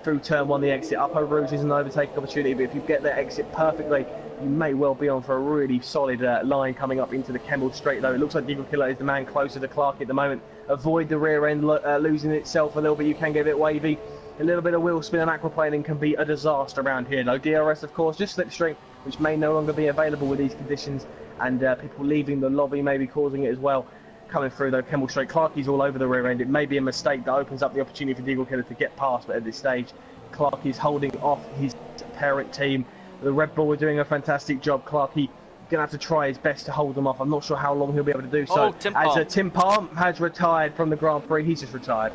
through turn 1, the exit. Upper Rouge is an overtaking opportunity, but if you get that exit perfectly, you may well be on for a really solid line coming up into the Kemmel Straight, though. It looks like Deagle Killer is the man closer to Clark at the moment. Avoid the rear end losing itself a little bit. You can get a bit wavy. A little bit of wheel spin and aquaplaning can be a disaster around here, though. DRS, of course, just slipstream, which may no longer be available with these conditions, and people leaving the lobby may be causing it as well. Coming through, though, Kemmel Straight. Clarkey's all over the rear end. It may be a mistake that opens up the opportunity for Deagle Killer to get past, but at this stage, Clarkey's holding off his parent team. The Red Bull are doing a fantastic job. Clarkey going to have to try his best to hold them off. I'm not sure how long he'll be able to do so. Tim Palm has retired from the Grand Prix. He's just retired.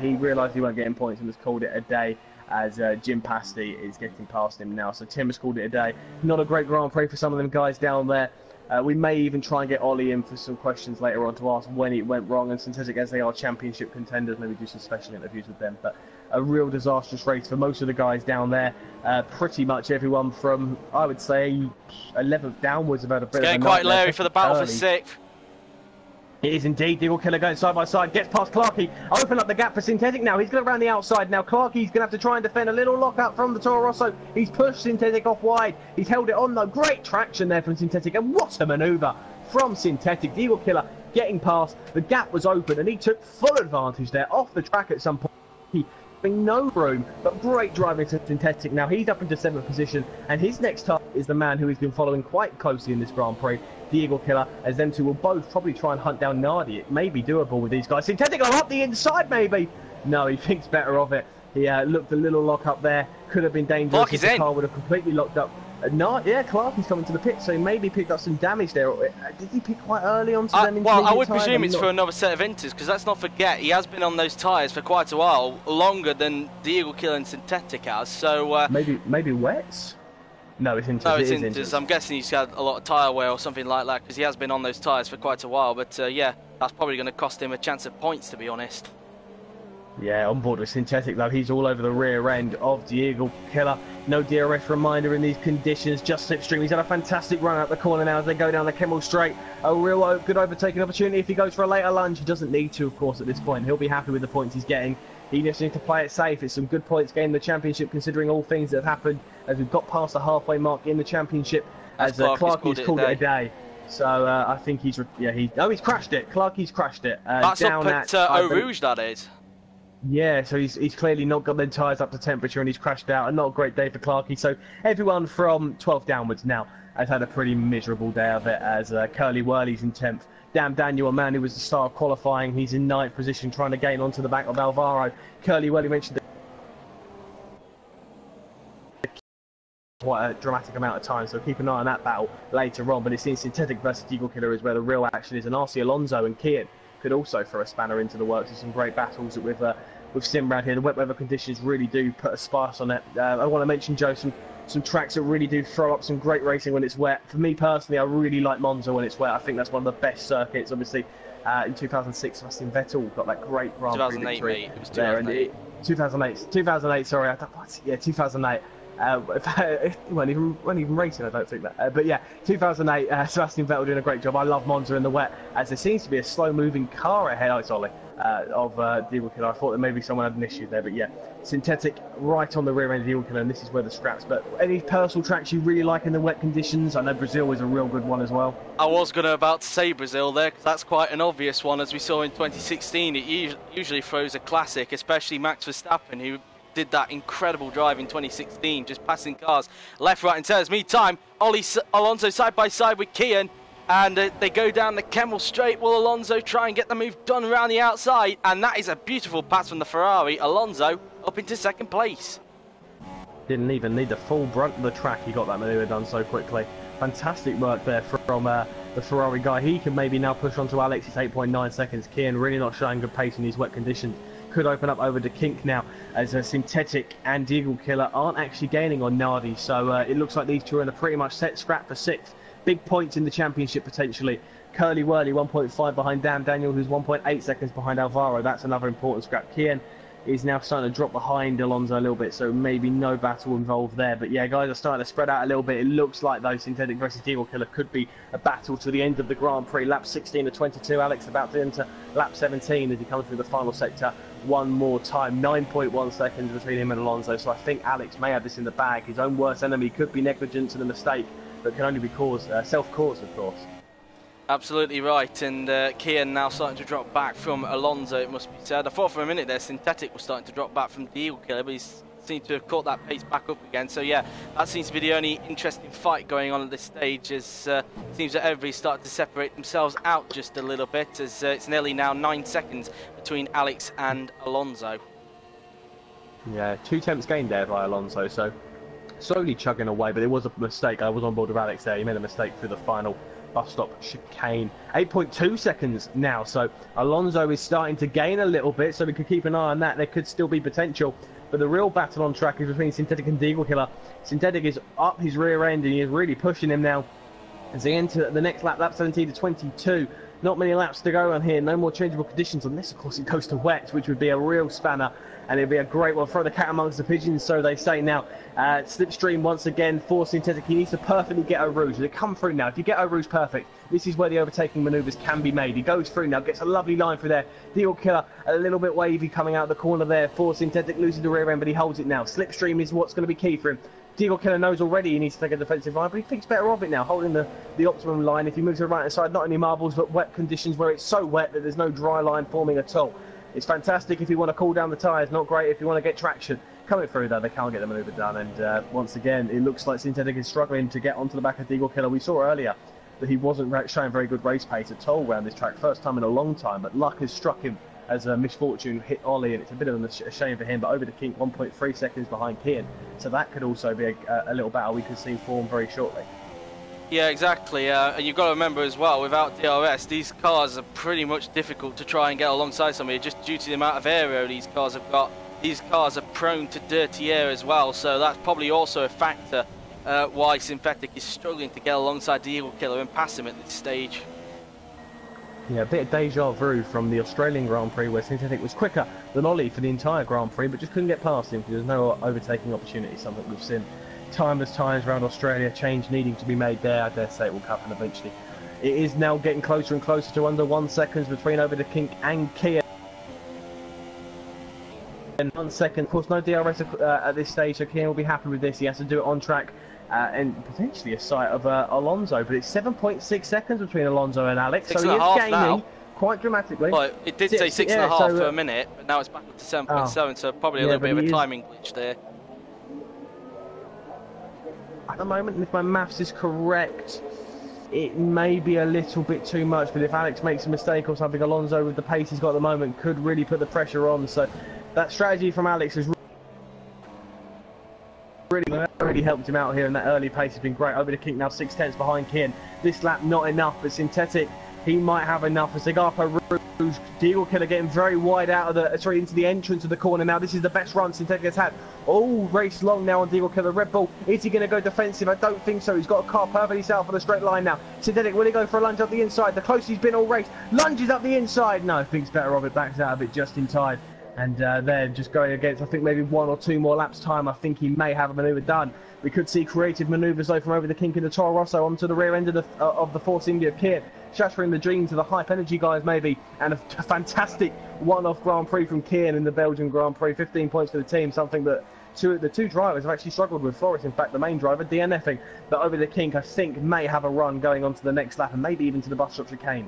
He realised he weren't getting points and has called it a day, as Jim Pasty is getting past him now. So Tim has called it a day. Not a great Grand Prix for some of them guys down there. We may even try and get Ollie in for some questions later on to ask when it went wrong, and Synthetic, as they are championship contenders, maybe do some special interviews with them. But a real disastrous race for most of the guys down there. Pretty much everyone from, I would say, 11th downwards about a bit of a getting quite leery for the battle for 6th. It is indeed. Deagle Killer going side by side, gets past Clarkey, open up the gap for Synthetic now. He's going to round the outside now. Clarkey's going to have to try and defend a little lockup from the Toro Rosso. He's pushed Synthetic off wide. He's held it on though. Great traction there from Synthetic, and what a manoeuvre from Synthetic. Deagle Killer getting past. The gap was open, and he took full advantage there off the track at some point. No room, but great driving to Synthetic. Now he's up into 7th position, and his next target is the man who has been following quite closely in this Grand Prix, Deagle Killer, as them two will both probably try and hunt down Nardi. It may be doable with these guys. Synthetic are up the inside, maybe. No, he thinks better of it. He looked a little lock up there. Could have been dangerous if the car would have completely locked up. No, yeah, Clarkie's coming to the pit, so he maybe picked up some damage there. Did he pick quite early onto them? Well, I would tyres? presume it's for another set of inters, because let's not forget, he has been on those tyres for quite a while, longer than the Eagle Killer and Synthetic has, so... maybe wets? No, it's inters. No, it's inters. I'm guessing he's had a lot of tyre wear or something like that, because he has been on those tyres for quite a while, but yeah, that's probably going to cost him a chance of points, to be honest. Yeah, on board with Synthetic though, he's all over the rear end of the Eagle Killer. No DRS reminder in these conditions, just slipstream. He's had a fantastic run out the corner now as they go down the Kemmel Straight. A real good overtaking opportunity if he goes for a later lunge. He doesn't need to, of course, at this point. He'll be happy with the points he's getting. He just needs to play it safe. It's some good points gained in the championship considering all things that have happened as we've got past the halfway mark in the championship as Clarkie's called it a day. So I think he's crashed it. Clarkie's crashed it. That's down up at Eau Rouge, that is. Yeah, so he's clearly not got their tyres up to temperature and he's crashed out. And not a great day for Clarkie. So everyone from 12th downwards now has had a pretty miserable day of it as Curly Whirly's in 10th. Damn Daniel, a man who was the star of qualifying, he's in 9th position trying to gain onto the back of Alvaro. Curly Whirly mentioned quite a dramatic amount of time, so keep an eye on that battle later on. But it seems Synthetic versus Eagle Killer is where the real action is, and RC Alonso and Kian could also throw a spanner into the works. There's some great battles with Simrad here. The wet weather conditions really do put a spice on it. I want to mention, Joe, some tracks that really do throw up some great racing when it's wet. For me personally, I really like Monza when it's wet. I think that's one of the best circuits. Obviously, in 2006, Sebastian Vettel got that great Grand Prix victory. Mate. It was 2008. 2008, sorry. 2008. It weren't even racing, I don't think that. But yeah, 2008, Sebastian Vettel doing a great job. I love Monza in the wet, as there seems to be a slow-moving car ahead, Ollie, of the Eagle Killer. I thought that maybe someone had an issue there, but yeah, Synthetic right on the rear end of the Eagle Killer, and this is where the scraps. But any personal tracks you really like in the wet conditions? I know Brazil is a real good one as well. I was about to say Brazil there, because that's quite an obvious one, as we saw in 2016. It usually throws a classic, especially Max Verstappen, who did that incredible drive in 2016, just passing cars left, right and centre. Meantime, Alonso side by side with Kian, and they go down the Kemmel Straight. Will Alonso try and get the move done around the outside? And that is a beautiful pass from the Ferrari. Alonso up into second place. Didn't even need the full brunt of the track. He got that manoeuvre done so quickly. Fantastic work there from the Ferrari guy. He can maybe now push on to Alex. It's 8.9 seconds. Kian really not showing good pace in these wet conditions. Could open up over to Kink now as Synthetic and Eagle Killer aren't actually gaining on Nardi, so it looks like these two are in a pretty much set scrap for 6th. Big points in the championship potentially. Curly Whirly 1.5 behind Dan Daniel, who's 1.8 seconds behind Alvaro. That's another important scrap. Kian is now starting to drop behind Alonso a little bit, so maybe no battle involved there. But yeah, guys are starting to spread out a little bit. It looks like though Synthetic versus Eagle Killer could be a battle to the end of the Grand Prix. Lap 16 to 22. Alex about to enter lap 17 as he comes through the final sector one more time. 9.1 seconds between him and Alonso, so I think Alex may have this in the bag. His own worst enemy could be negligence and a mistake, but can only be self-caused, of course. Absolutely right, and Kian now starting to drop back from Alonso, it must be said. I thought for a minute there Synthetic was starting to drop back from the Eagle Killer, but he's seemed to have caught that pace back up again. So yeah, that seems to be the only interesting fight going on at this stage, as it seems that everybody's starting to separate themselves out just a little bit, as it's nearly now 9 seconds between Alex and Alonso. Yeah, 2 tenths gained there by Alonso, so slowly chugging away, but it was a mistake. I was on board with Alex there. He made a mistake through the final bus stop chicane. 8.2 seconds now, so Alonso is starting to gain a little bit, so we could keep an eye on that. There could still be potential, but the real battle on track is between Synthetic and Eagle Killer. Synthetic is up his rear end and he is really pushing him now as they enter the next lap, lap 17 to 22. Not many laps to go on here, no more changeable conditions unless of course it goes to wet, which would be a real spanner, and it'd be a great one. Throw the cat amongst the pigeons, so they say now. Slipstream once again for Synthetic. He needs to perfectly get Eau Rouge. They come through now. If you get Eau Rouge perfect, this is where the overtaking manoeuvres can be made. He goes through now, gets a lovely line through there. Eagle Killer a little bit wavy coming out of the corner there for Synthetic, losing the rear end, but he holds it now. Slipstream is what's going to be key for him. Eagle Killer knows already he needs to take a defensive line, but he thinks better of it now, holding the optimum line. If he moves to the right hand side, not only marbles, but wet conditions where it's so wet that there's no dry line forming at all. It's fantastic if you want to cool down the tyres, not great if you want to get traction. Coming through though, they can't get the manoeuvre done, and once again, it looks like Synthetic is struggling to get onto the back of Eagle Killer. We saw earlier that he wasn't showing very good race pace at all around this track, first time in a long time, but luck has struck him as Misfortune hit Ollie, and it's a bit of a shame for him. But over the Kink, 1.3 seconds behind Kian, so that could also be a little battle we could see form very shortly. Yeah, exactly. And you've got to remember as well, without DRS, these cars are pretty much difficult to try and get alongside somebody just due to the amount of aero these cars have got. These cars are prone to dirty air as well, so that's probably also a factor why Synthetic is struggling to get alongside the Eagle Killer and pass him at this stage. Yeah, a bit of deja vu from the Australian Grand Prix where Synthetic was quicker than Ollie for the entire Grand Prix, but just couldn't get past him because there's no overtaking opportunity, something we've seen timeless times around Australia, change needing to be made there. I dare say it will happen eventually. It is now getting closer and closer to under 1 second between over the Kink and Kia. And 1 second, of course, no DRS at this stage, so Kian will be happy with this. He has to do it on track and potentially a sight of Alonso, but it's 7.6 seconds between Alonso and Alex, so he is gaining now, quite dramatically. Well, it did say 6.5 for a minute, but now it's back up to 7.7, so probably a little bit of a timing glitch there. At the moment, if my maths is correct, it may be a little bit too much, but if Alex makes a mistake or something, Alonso, with the pace he's got at the moment, could really put the pressure on. So that strategy from Alex has really helped him out here, and that early pace has been great. Over the Kink now 6/10 behind Kian. This lap not enough, but Synthetic, he might have enough. As Agapo Rouge, the Eagle Killer getting very wide out of the, into the entrance of the corner now. This is the best run Synthetic has had all race long now on the Eagle Killer. Red Bull, is he going to go defensive? I don't think so. He's got a car perfectly set up for the straight line now. Synthetic, will he go for a lunge up the inside? The closest he's been all race. Lunges up the inside. No, thinks better of it, backs out of it just in time. And they're just going against, I think, maybe 1 or 2 more laps time. I think he may have a manoeuvre done. We could see creative manoeuvres though from over the Kink in the Toro Rosso onto the rear end of the Force India Kian, shattering the dreams of the Hype Energy guys maybe, and a fantastic one-off Grand Prix from Kian in the Belgian Grand Prix. 15 points for the team, something that the two drivers have actually struggled with. Flores, in fact, the main driver, DNFing, but over the Kink I think may have a run going on to the next lap and maybe even to the bus stop chicane.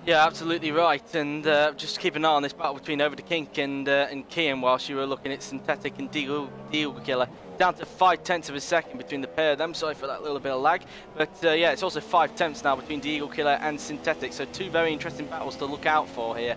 Yeah, absolutely right, and just keep an eye on this battle between Over the Kink and Kian whilst you were looking at Synthetic and the Eagle Killer. Down to 0.5 of a second between the pair of them, sorry for that little bit of lag, but yeah, it's also 0.5 now between the Eagle Killer and Synthetic, so 2 very interesting battles to look out for here.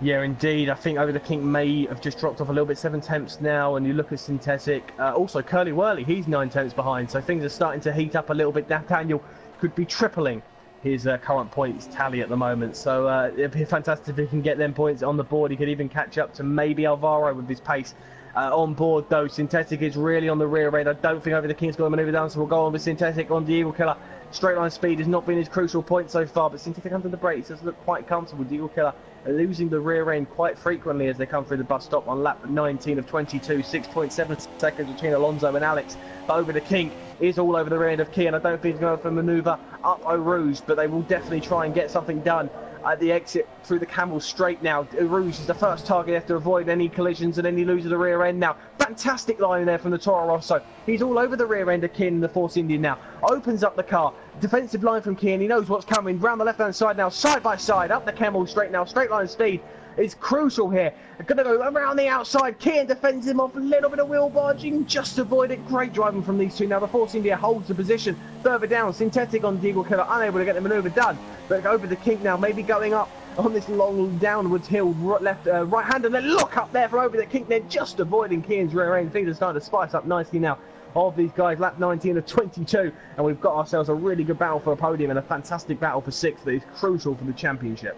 Yeah, indeed. I think Over the Kink may have just dropped off a little bit, 7/10 now, and you look at Synthetic. Also, Curly Whirly, he's 9/10 behind, so things are starting to heat up a little bit. Daniel could be tripling his current points tally at the moment, so it'd be fantastic if he can get them points on the board. He could even catch up to maybe Alvaro with his pace. On board though, Synthetic is really on the rear end. I don't think Over the King's got to manoeuvre down, so we'll go on with Synthetic on the Eagle Killer. Straight line speed has not been his crucial point so far, but Synthetic under the brakes does look quite comfortable. The Eagle Killer losing the rear end quite frequently as they come through the bus stop on lap 19 of 22, 6.7 seconds between Alonso and Alex. But Over the King is all over the rear end of Kian. I don't think he's going for a manoeuvre up Eau Rouge, but they will definitely try and get something done at the exit through the Camel Straight now. Eau Rouge is the first target. They have to avoid any collisions, and then he loses the rear end now. Fantastic line there from the Toro Rosso. He's all over the rear end of Kian in the Force Indian now. Opens up the car. Defensive line from Kian. He knows what's coming. Round the left-hand side now, side by side, up the Camel Straight now. Straight line speed is crucial here. Going to go around the outside. Kian defends him off. A little bit of wheel barging. Just avoid it. Great driving from these two. Now the Force India holds the position. Further down, Synthetic on Eagle Killer, unable to get the manoeuvre done. But Over the Kink now, maybe going up on this long downwards hill, right hand, and then look up there from Over the Kink. They're just avoiding Kian's rear end. Things are starting to spice up nicely now of these guys. Lap 19 of 22, and we've got ourselves a really good battle for a podium and a fantastic battle for 6th that is crucial for the championship.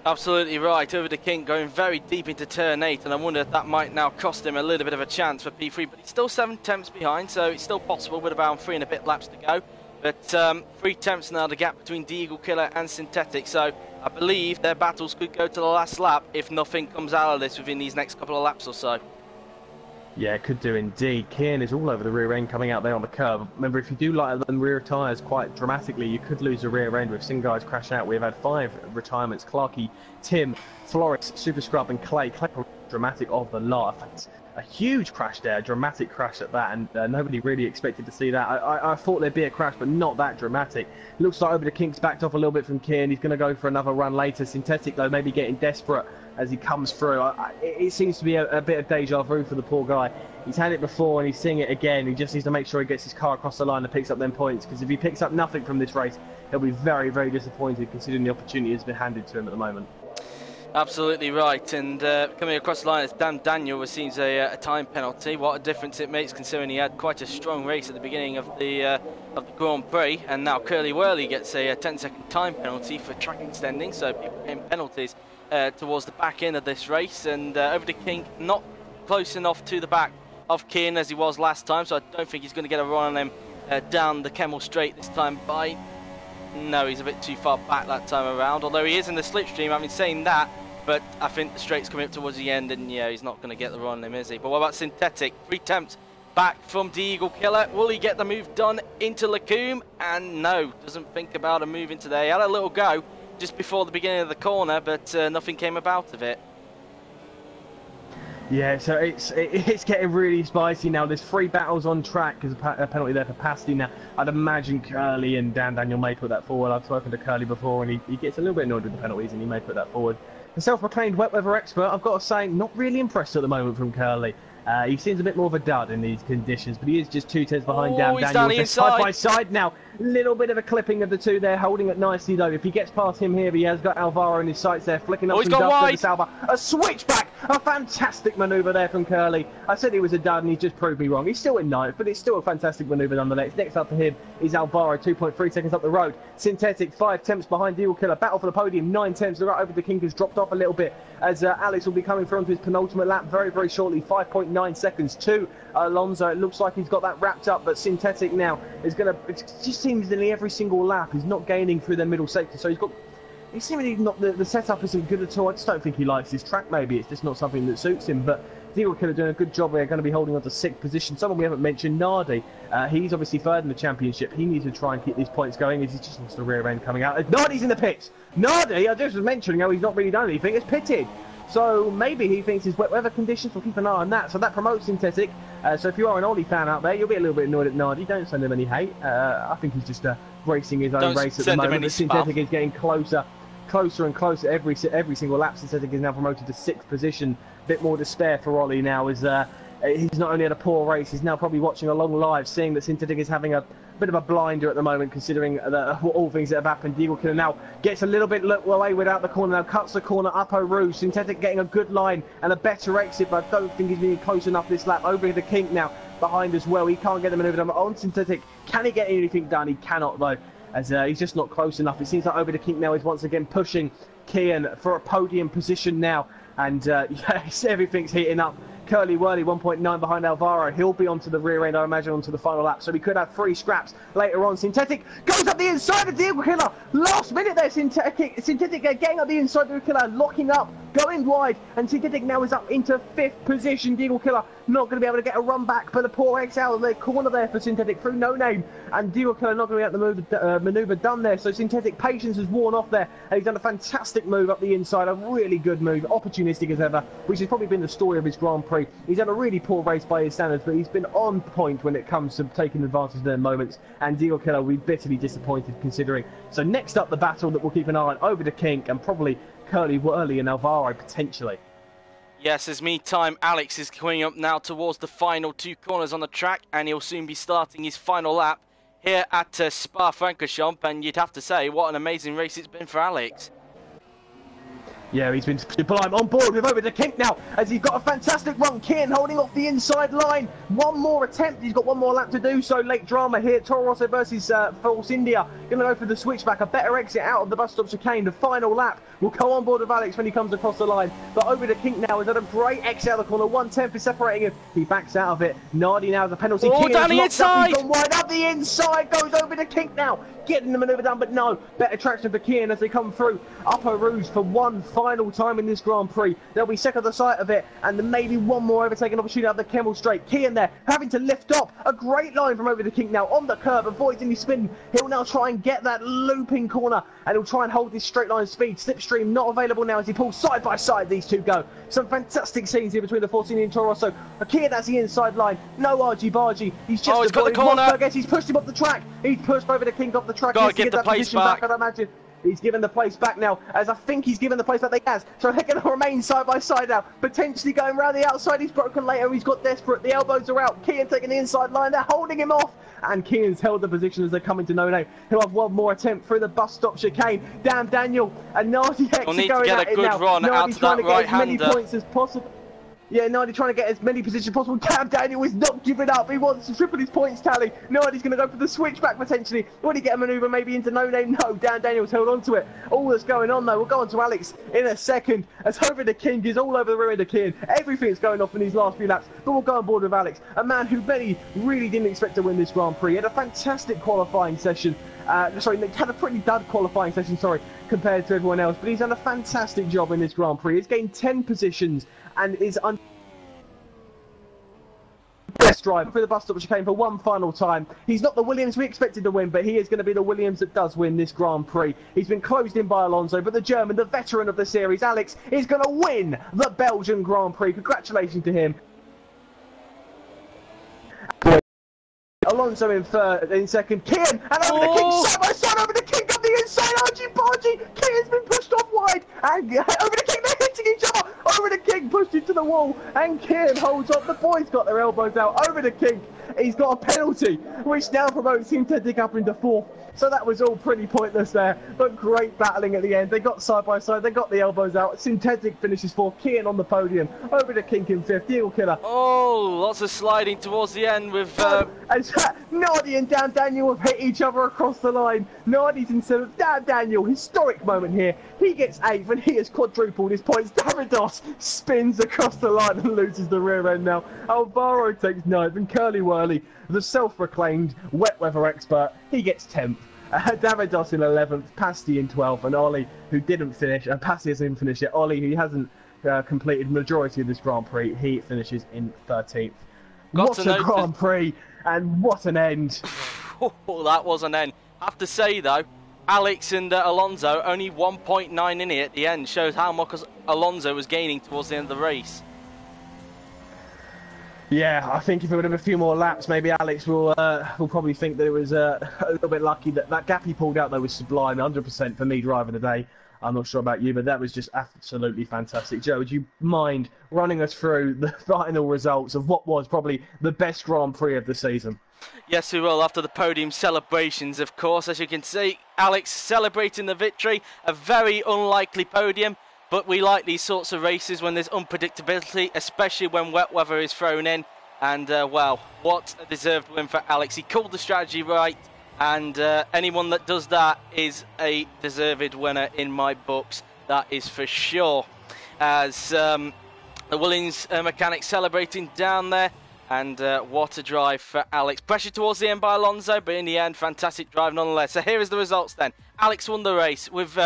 Absolutely right. Over the King going very deep into turn 8, and I wonder if that might now cost him a little bit of a chance for P3, but he's still 7 tenths behind, so it's still possible with about 3 and a bit laps to go. But 3 tenths now the gap between the Eagle Killer and Synthetic, so I believe their battles could go to the last lap if nothing comes out of this within these next couple of laps or so. Yeah, it could do indeed. Kian is all over the rear end coming out there on the curve. Remember, if you do light the rear tyres quite dramatically, you could lose the rear end. We've seen guys crash out. We've had 5 retirements. Clarkey, Tim, Flores, Super Scrub and Clay. Clay dramatic of the lot. A huge crash there, a dramatic crash at that, and nobody really expected to see that. I thought there'd be a crash, but not that dramatic. Looks like Over the Kink's backed off a little bit from Kian. He's going to go for another run later. Synthetic, though, maybe getting desperate as he comes through. It seems to be a bit of deja vu for the poor guy. He's had it before and he's seeing it again. He just needs to make sure he gets his car across the line and picks up them points, because if he picks up nothing from this race, he'll be very, very disappointed considering the opportunity has been handed to him at the moment. Absolutely right, and coming across the line as Dan Daniel receives a time penalty. What a difference it makes considering he had quite a strong race at the beginning of the Grand Prix, and now Curly Whirly gets a 10-second time penalty for track extending, so people getting penalties towards the back end of this race, and Over the King not close enough to the back of Kian as he was last time, so I don't think he's going to get a run on him down the Kemmel Straight this time by... No, he's a bit too far back that time around, although he is in the slipstream, having saying that, but I think the straight's coming up towards the end, and yeah, he's not going to get the run on him, is he? But what about Synthetic? 3 attempts back from the Eagle Killer. Will he get the move done into Lacombe? And no, doesn't think about a move into there. He had a little go just before the beginning of the corner, but nothing came about of it. Yeah, so it's getting really spicy now. There's 3 battles on track. There's a penalty there for Pasty now. I'd imagine Curly and Dan Daniel may put that forward. I've spoken to Curly before, and he gets a little bit annoyed with the penalties, and he may put that forward. The self-proclaimed wet weather expert, I've got to say, not really impressed at the moment from Curly. He seems a bit more of a dud in these conditions, but he is just 2 tenths behind Dan Daniel. They're side by side now. Little bit of a clipping of the 2 there, holding it nicely though. If he gets past him here, he has got Alvaro in his sights there, flicking up some dust over Salva. A switchback! A fantastic manoeuvre there from Curly. I said he was a dud and he just proved me wrong. He's still in 9th, but it's still a fantastic manoeuvre nonetheless. Next up for him is Alvaro, 2.3 seconds up the road. Synthetic, 5 tenths behind the Eagle Killer. Battle for the podium, 9 tenths. The right over the King has dropped off a little bit as Alex will be coming through onto his penultimate lap very, very shortly. 5.9 seconds to Alonso. It looks like he's got that wrapped up, but Synthetic now is going to... It just seems nearly every single lap he's not gaining through their middle sector, so he's seemingly not, the setup isn't good at all. I just don't think he likes his track. Maybe it's just not something that suits him, but the Eagle Killer doing a good job. We're going to be holding on to 6th position. Someone we haven't mentioned, Nardi. He's obviously 3rd in the championship. He needs to try and keep these points going as he's just lost the rear end coming out. Nardi's in the pits. Nardi, I just was mentioning how he's not really done anything, is pitted. So maybe he thinks his wet weather conditions will keep an eye on that. So that promotes Synthetic. So if you are an Ollie fan out there, you'll be a little bit annoyed at Nardi. Don't send him any hate. I think he's just racing his own race at the moment. The Synthetic is getting closer and closer every single lap. Synthetic is now promoted to 6th position. A bit more despair for Ollie now as he's not only had a poor race, he's now probably watching a long live, seeing that Synthetic is having a bit of a blinder at the moment, considering all things that have happened. The Eagle Killer now gets a little bit away without the corner, now cuts the corner up Eau Rouge. Synthetic getting a good line and a better exit, but I don't think he's being close enough this lap. Over the Kink now behind as well. He can't get the manoeuvre done on Synthetic. Can he get anything done? He cannot though, as he's just not close enough. It seems like Over the Kink now is once again pushing Kian for a podium position now, and yes, everything's heating up. Curly Whirly 1.9 behind Alvaro. He'll be onto the rear end, I imagine, onto the final lap. So we could have 3 scraps later on. Synthetic goes up the inside of the Eagle Killer. Last minute there, Synthetic getting up the inside of the Eagle Killer, locking up, going wide. And Synthetic now is up into 5th position. The Eagle Killer not going to be able to get a run back, but the poor X out of the corner there for Synthetic through No Name. And the Eagle Killer not going to get the manoeuvre done there. So Synthetic patience has worn off there. And he's done a fantastic move up the inside. A really good move, opportunistic as ever, which has probably been the story of his Grand Prix. He's had a really poor race by his standards, but he's been on point when it comes to taking advantage of their moments, and Eagle Killer will be bitterly disappointed considering. So next up, the battle that we'll keep an eye on, Over the Kink and probably Curly Whirly and Alvaro potentially. Yes, as meantime, Alex is coming up now towards the final 2 corners on the track, and he'll soon be starting his final lap here at Spa-Francorchamps, and you'd have to say, what an amazing race it's been for Alex. Yeah, he's been sublime. On board with Over the Kink now, as he's got a fantastic run. Kian holding off the inside line. One more attempt. He's got one more lap to do. So late drama here. Toro Rosso versus Force India. Going to go for the switchback. A better exit out of the bus stop chicane. The final lap will go on board with Alex when he comes across the line. But Over the Kink now has had a great exit out of the corner. 1/10 is separating him. He backs out of it. Nardi now has a penalty. Oh, down the inside. He's gone wide up the inside. Goes Over the Kink now. Getting the manoeuvre done, but no. Better traction for Kian as they come through Upper Rouge for one final time in this Grand Prix. They'll be sick of the sight of it, and then maybe one more overtaking opportunity out of the Kemmel Straight. Kian there, having to lift up. A great line from Over the Kink now on the curb, avoiding his spin. He'll now try and get that looping corner, and he'll try and hold this straight line speed. Slipstream not available now as he pulls side by side. These two go. Some fantastic scenes here between the Force India and Toro Rosso. Kian has the inside line. No argy-bargy. He's just he's got the corner. I guess he's pushed him off the track. He's pushed Over the Kink off the track. Got to get the place back. I'd imagine. He's given the place back now, as I think he's given the place back. They has. So they're going to remain side by side now, potentially going round the outside. He's broken later. He's got desperate. The elbows are out. Kian taking the inside line. They're holding him off, and Kean's held the position as they're coming to no name. He'll have one more attempt through the bus stop chicane. Damn Daniel and Nardi X We'll are need to going get at a it good now. run out Nardi to trying that to get as many right-hander. points as possible. Yeah, Nardi trying to get as many positions as possible. Damn, Daniel is not giving up. He wants to triple his points tally. Nardi's going to go for the switchback potentially. Will he get a manoeuvre maybe into no name? No, Dan Daniel's held on to it. All that's going on though, we'll go on to Alex in a second as Over the King is all over the rear of the King. Everything's going off in these last few laps, but we'll go on board with Alex, a man who many really didn't expect to win this Grand Prix. He had a fantastic qualifying session. Sorry, he had a pretty dud qualifying session, compared to everyone else, but he's done a fantastic job in this Grand Prix. He's gained 10 positions and is best driver for the bus stop chicane for one final time. He's not the Williams we expected to win, but he is going to be the Williams that does win this Grand Prix. He's been closed in by Alonso, but the German, the veteran of the series, Alex, is going to win the Belgian Grand Prix. Congratulations to him. Alonso in second, Kian, and Over the King, side by side, Over the King got the inside, argy-bargy, Kian's been pushed off wide, and Over the King, they're hitting each other, Over the King pushed into the wall, and Kian holds up, the boys got their elbows out, Over the King, he's got a penalty, which now promotes him to dig up into fourth. So that was all pretty pointless there, but great battling at the end. They got side by side, they got the elbows out. Synthetic finishes fourth, Kian on the podium, Over the King in fifth, Eagle Killer. Oh, lots of sliding towards the end with... Nardi and Dan Daniel have hit each other across the line. Nardi's in seventh, Dan Daniel, historic moment here. He gets eighth and he has quadrupled his points. Davidos spins across the line and loses the rear end now. Alvaro takes ninth and Curly Whirly, the self-proclaimed wet weather expert, he gets 10th. Davidos in 11th, Pasti in 12th, and Ollie, who didn't finish, Pasti hasn't even finished yet, Ollie, who hasn't completed majority of this Grand Prix, he finishes in 13th. What a Grand Prix, and what an end. Oh, that was an end. I have to say, though, Alex and Alonso only 1.9 in it at the end. Shows how much Alonso was gaining towards the end of the race. Yeah, I think if it would have a few more laps, maybe Alex will probably think that it was a little bit lucky. That gap he pulled out, though, was sublime, 100% for me driving today. I'm not sure about you, but that was just absolutely fantastic. Joe, would you mind running us through the final results of what was probably the best Grand Prix of the season? Yes, we will, after the podium celebrations, of course. As you can see, Alex celebrating the victory. A very unlikely podium, but we like these sorts of races when there's unpredictability, especially when wet weather is thrown in. And, well, what a deserved win for Alex. He called the strategy right. And anyone that does that is a deserved winner in my books, that is for sure. As the Williams mechanic celebrating down there, and what a drive for Alex. Pressure towards the end by Alonso, but in the end, fantastic drive nonetheless. So here is the results then. Alex won the race with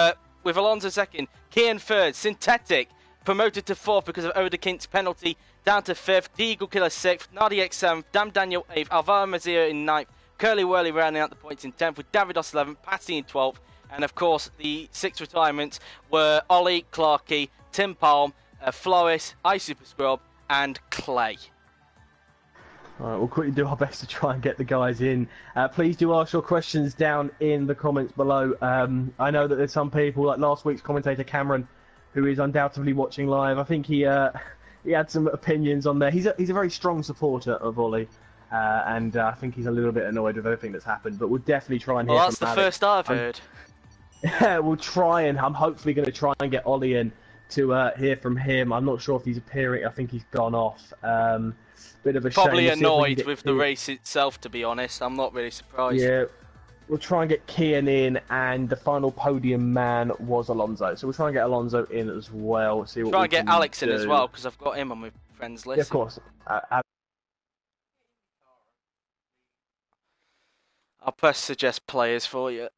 Alonso second, Kian third, Synthetic promoted to fourth because of Over the King's penalty, down to fifth, the Eagle Killer sixth, Nardi X seventh, Dam Daniel eighth, Alvaro Mazia in ninth, Curly Whirly rounding out the points in 10th with Davidos 11th, Patti in 12th, and of course the 6 retirements were Ollie, Clarkey, Tim Palm, Floris, iSuper Scrub, and Clay. Alright, we'll quickly do our best to try and get the guys in. Please do ask your questions down in the comments below. I know that there's some people, like last week's commentator Cameron, who is undoubtedly watching live. I think he had some opinions on there. He's a very strong supporter of Ollie. And I think he's a little bit annoyed with everything that's happened, but we'll definitely try and hear from Alex. Well, that's the first I've heard. Yeah, we'll try, and I'm hopefully going to try and get Ollie in to hear from him. I'm not sure if he's appearing. I think he's gone off. Bit of a Probably shame. annoyed with the race itself, to be honest. I'm not really surprised. Yeah, we'll try and get Kian in, and the final podium man was Alonso. So we'll try and get Alonso in as well. See what try we and get can Alex do. in as well, because I've got him on my friends list. Yeah, of course. I'll press suggest players for you.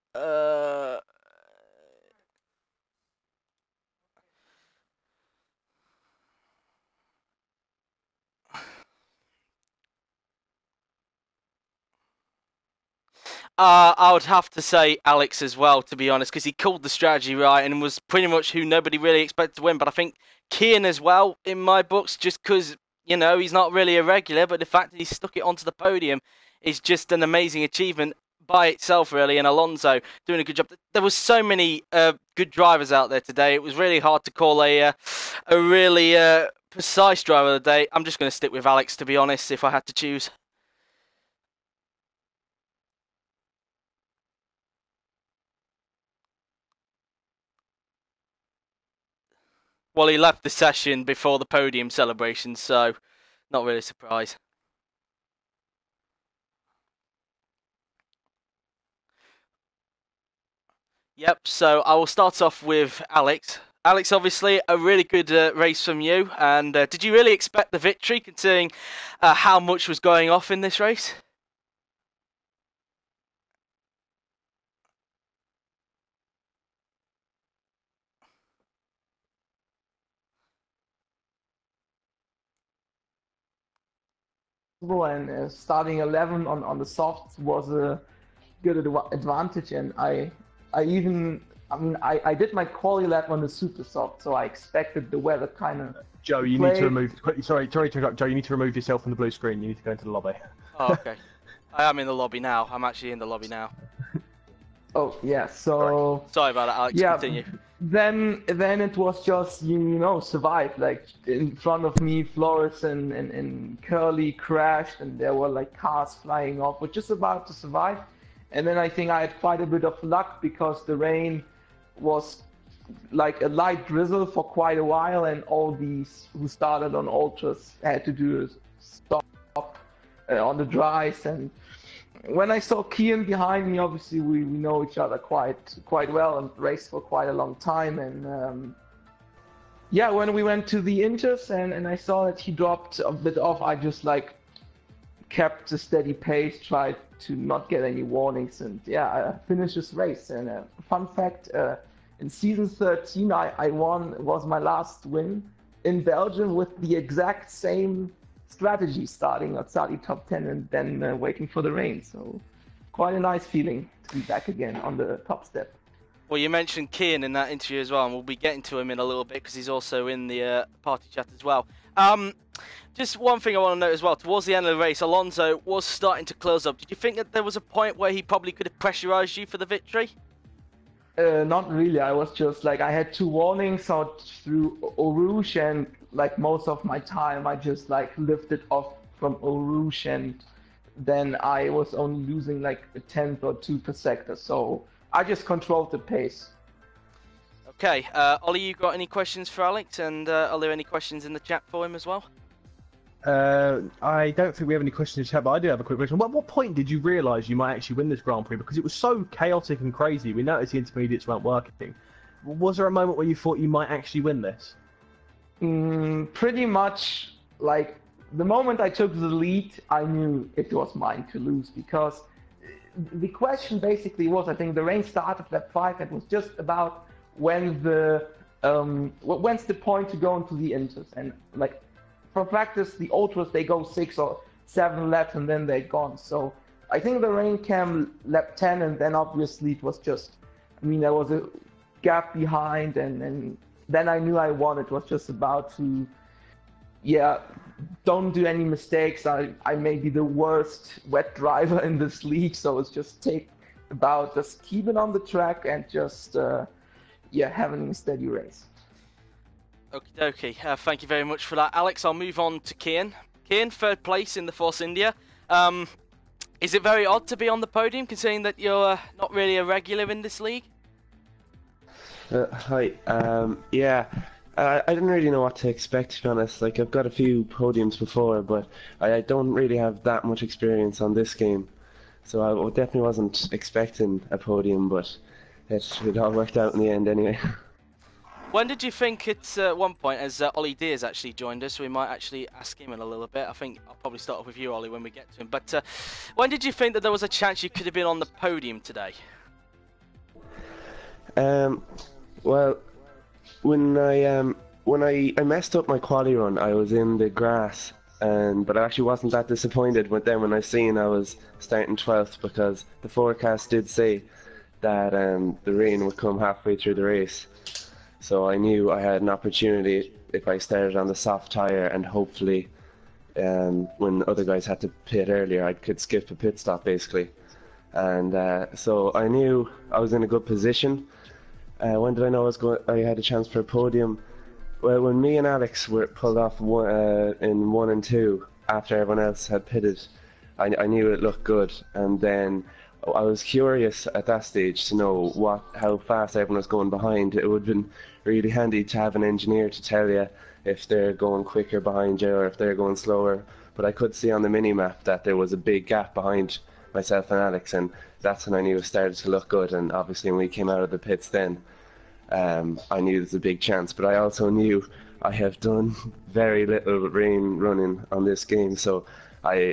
I would have to say Alex as well, to be honest, because he called the strategy right and was pretty much who nobody really expected to win. But I think Kian as well, in my books, just because, you know, he's not really a regular, but the fact that he stuck it onto the podium is just an amazing achievement by itself, really. And Alonso doing a good job. There was so many good drivers out there today. It was really hard to call a really precise driver of the day. I'm just going to stick with Alex, to be honest, if I had to choose. Well, he left the session before the podium celebration, so not really a surprise. Yep, so I will start off with Alex. Alex, obviously, a really good race from you. And did you really expect the victory, considering how much was going off in this race? And starting 11 on the softs was a good advantage, and I did my quali lap on the super soft, so I expected the weather kind of. Joe, you need to remove. Sorry to interrupt. Joe, you need to remove yourself from the blue screen. You need to go into the lobby. Oh, okay. I am in the lobby now. I'm actually in the lobby now. Oh yeah, so. Sorry about that, Alex. Yeah, continue. Then it was just survive. Like in front of me, Flores and Curly crashed, and there were like cars flying off. We're just about to survive, and then I think I had quite a bit of luck because the rain was like a light drizzle for quite a while, and all these who started on ultras had to do a stop on the dries. And when I saw Kian behind me, obviously we know each other quite well and raced for quite a long time. And yeah, when we went to the inters and I saw that he dropped a bit off, I just like kept a steady pace, tried to not get any warnings, and yeah, I finished this race. And fun fact, in season 13 I won, it was my last win in Belgium with the exact same strategy, starting outside top 10 and then waiting for the rain. So quite a nice feeling to be back again on the top step. Well, you mentioned Kian in that interview as well, and we'll be getting to him in a little bit because he's also in the party chat as well. Just one thing I want to note as well, towards the end of the race, Alonso was starting to close up. Did you think that there was a point where he probably could have pressurized you for the victory? Not really. I was just like, I had 2 warnings out through Eau Rouge, and like most of my time I just like lifted off from Eau Rouge, and then I was only losing like a tenth or 2 per sector, so I just controlled the pace. Okay, Ollie, you got any questions for Alex, and are there any questions in the chat for him as well? I don't think we have any questions in the chat, but I do have a quick question. At what point did you realise you might actually win this Grand Prix? Because it was so chaotic and crazy. We noticed the intermediates weren't working. Was there a moment where you thought you might actually win this? Pretty much, like, the moment I took the lead, I knew it was mine to lose, because the question basically was, I think the rain started lap 5, and it was just about when's the point to go into the inters. And like, for practice, the ultras, they go 6 or 7 laps and then they're gone. So I think the rain came lap 10, and then obviously it was just, there was a gap behind, and then I knew I won. It was just about to, don't do any mistakes. I may be the worst wet driver in this league, so it's just just keeping on the track and just, having a steady race. Okie dokie. Thank you very much for that, Alex. I'll move on to Kian. Kian, 3rd place in the Force India. Is it very odd to be on the podium, considering that you're not really a regular in this league? Hi. Yeah. I didn't really know what to expect, to be honest. Like, I've got a few podiums before, but I don't really have that much experience on this game. So I definitely wasn't expecting a podium, but it all worked out in the end anyway. When did you think at one point, as Ollie D has actually joined us, we might actually ask him in a little bit. I think I'll probably start off with you, Ollie, when we get to him. But when did you think that there was a chance you could have been on the podium today? Well, when I messed up my quali run, I was in the grass, but I actually wasn't that disappointed. But then when I seen I was starting 12th, because the forecast did say that the rain would come halfway through the race. So I knew I had an opportunity if I started on the soft tyre, and hopefully when other guys had to pit earlier, I could skip a pit stop basically. And so I knew I was in a good position. When did I know I had a chance for a podium? Well, when me and Alex were pulled off in 1 and 2 after everyone else had pitted, I knew it looked good. And then I was curious at that stage to know how fast everyone was going behind. It would have been really handy to have an engineer to tell you if they're going quicker behind you or if they're going slower. But I could see on the mini-map that there was a big gap behind myself and Alex, and that's when I knew it started to look good. And obviously when we came out of the pits then, I knew there was a big chance. But I also knew I have done very little running on this game, so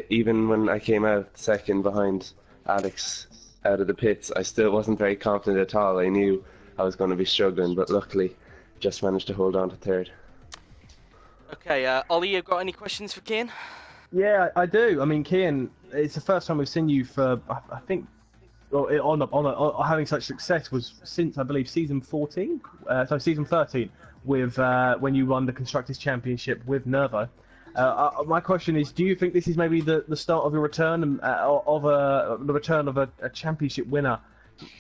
even when I came out second behind Alex out of the pits, I still wasn't very confident at all. I knew I was going to be struggling, but luckily just managed to hold on to third. Okay, Ollie, you got any questions for Kian? Yeah, I do. I mean, Kian, it's the first time we've seen you for, I think, on having such success was since, I believe, season 14, season 13, with when you won the Constructors' Championship with Nervo. My question is, do you think this is maybe the start of a return the return of a championship winner?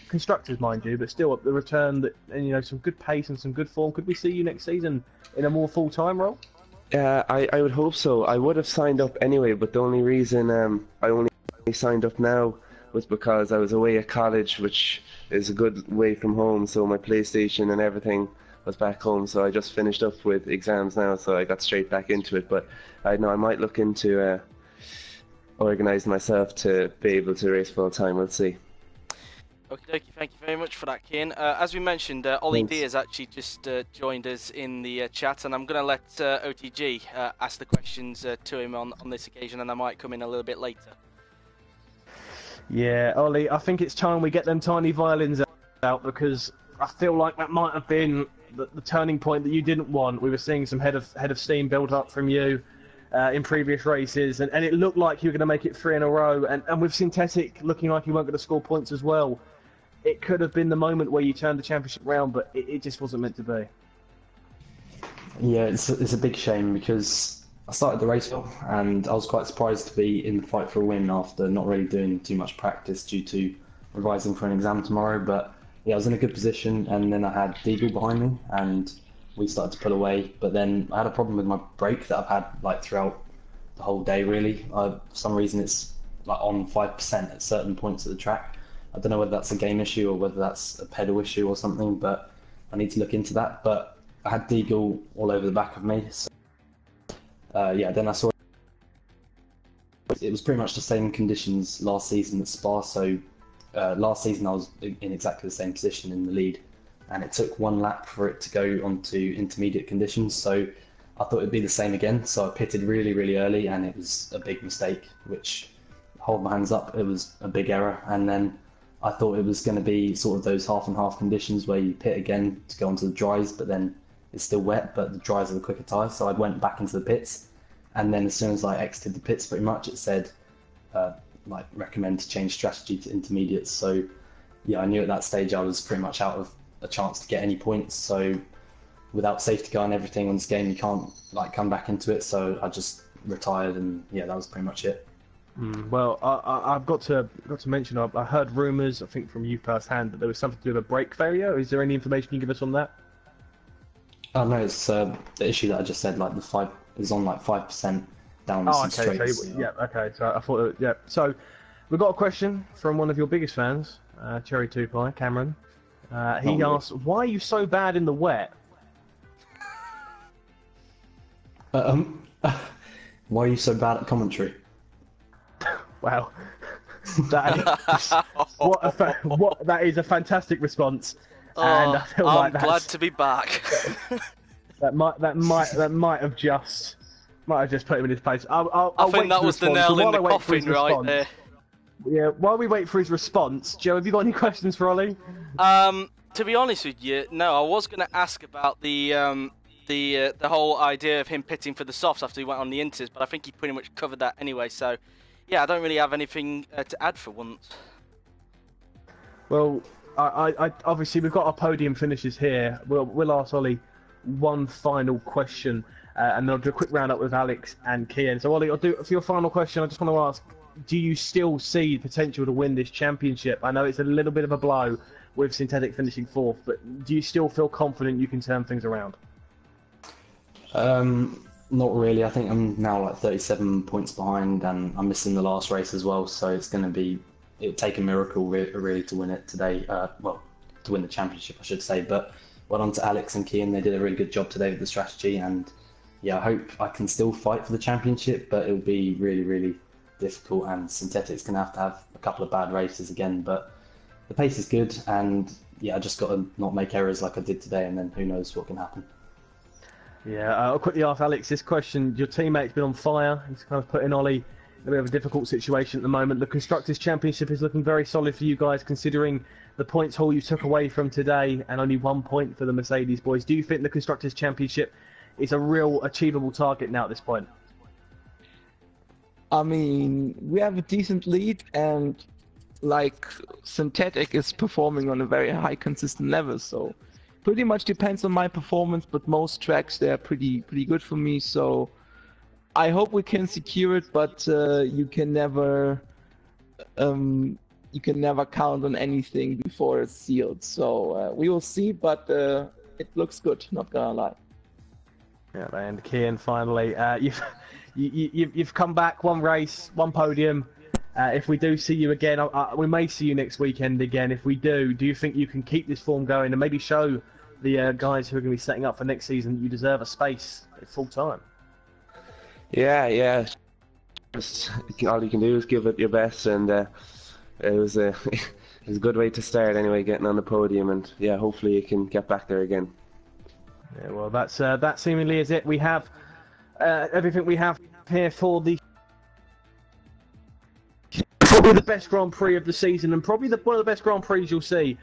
Constructors, mind you, but still the return that, and some good pace and some good form. Could we see you next season in a more full-time role? I would hope so. I would have signed up anyway, but the only reason I only signed up now was because I was away at college, which is a good way from home, so my PlayStation and everything was back home, so I just finished up with exams now, so I got straight back into it. But I know I might look into organising myself to be able to race full time. We'll see. Okay, thank you very much for that, Kian. As we mentioned, Ollie Thanks. D has actually just joined us in the chat, and I'm going to let OTG ask the questions to him on this occasion, and I might come in a little bit later. Yeah, Ollie, I think it's time we get them tiny violins out, because I feel like that might have been the turning point that you didn't want. We were seeing some head of steam build up from you in previous races, and it looked like you were going to make it 3 in a row, and with Synthetic looking like you weren't going to score points as well, it could have been the moment where you turned the championship round, but it just wasn't meant to be. Yeah, it's a big shame, because I started the race well, and I was quite surprised to be in the fight for a win after not really doing too much practice due to revising for an exam tomorrow. But yeah, I was in a good position, and then I had Deagle behind me, and we started to pull away. But then I had a problem with my brake that I've had throughout the whole day. Really, for some reason it's on 5% at certain points of the track. I don't know whether that's a game issue or whether that's a pedal issue or something, but I need to look into that. But I had Deagle all over the back of me. So, then I saw it was pretty much the same conditions last season at Spa. So last season I was in exactly the same position in the lead, and it took 1 lap for it to go onto intermediate conditions. So I thought it'd be the same again. So I pitted really, really early, and it was a big mistake, which, hold my hands up, it was a big error. And then I thought it was going to be sort of those half and half conditions where you pit again to go onto the dries, but then it's still wet, but the dries are the quicker tyres. So I went back into the pits, and then as soon as I exited the pits, pretty much it said recommend to change strategy to intermediates. So yeah, I knew at that stage I was pretty much out of a chance to get any points. So without safety car and everything on this game, you can't come back into it. So I just retired, and yeah, that was pretty much it. Well, I've got to mention, I heard rumours, I think from you firsthand, that there was something to do with a brake failure. Is there any information you can give us on that? Oh no, it's the issue that I just said. The 5 is on 5% down some straights. So I thought, So we've got a question from one of your biggest fans, Cherry 2 Pie, Cameron. He asked, "Why are you so bad in the wet?" Why are you so bad at commentary? Wow, that is a fantastic response, and I feel I'm like glad to be back. that might have just put him in his place. I think that was the nail in the coffin right there. Yeah, while we wait for his response, Joe, have you got any questions for Ollie? To be honest with you, no. I was going to ask about the whole idea of him pitting for the softs after he went on the inters, but I think he pretty much covered that anyway. So, yeah, I don't really have anything to add for once. Well, I obviously we've got our podium finishes here. We'll ask Ollie one final question, and then I'll do a quick roundup with Alex and Kian. So, Ollie, for your final question, I just want to ask: do you still see potential to win this championship? I know it's a little bit of a blow with Synthetic finishing 4th, but do you still feel confident you can turn things around? Not really. I think I'm now 37 points behind, and I'm missing the last race as well, so it's going to be it'd take a miracle really to win it today. Well, to win the championship, I should say. But well done to Alex and Kian. They did a really good job today with the strategy, and yeah, I hope I can still fight for the championship, but it'll be really, really difficult, and Synthetic's going to have a couple of bad races again, but the pace is good, and yeah, I just got to not make errors like I did today, and then who knows what can happen. Yeah, I'll quickly ask Alex this question. Your teammate's been on fire. He's kind of putting Ollie in a bit of a difficult situation at the moment. The Constructors' Championship is looking very solid for you guys, considering the points haul you took away from today and only 1 point for the Mercedes boys. Do you think the Constructors' Championship is a real achievable target now at this point? I mean, we have a decent lead, and like Synthetic is performing on a very high consistent level, so pretty much depends on my performance, but most tracks they're pretty good for me, so I hope we can secure it, but you can never count on anything before it's sealed, so we will see, but it looks good, not gonna lie. Yeah, and Kian, finally, you've come back, one race, one podium. If we do see you again, we may see you next weekend again. If we do you think you can keep this form going and maybe show the guys who are going to be setting up for next season that you deserve a space full time? Yeah. Just, all you can do is give it your best, and it was a good way to start anyway, getting on the podium, and yeah, hopefully you can get back there again. Yeah, well, that seemingly is it. We have everything we have here for probably the best Grand Prix of the season, and probably one of the best Grand Prix you'll see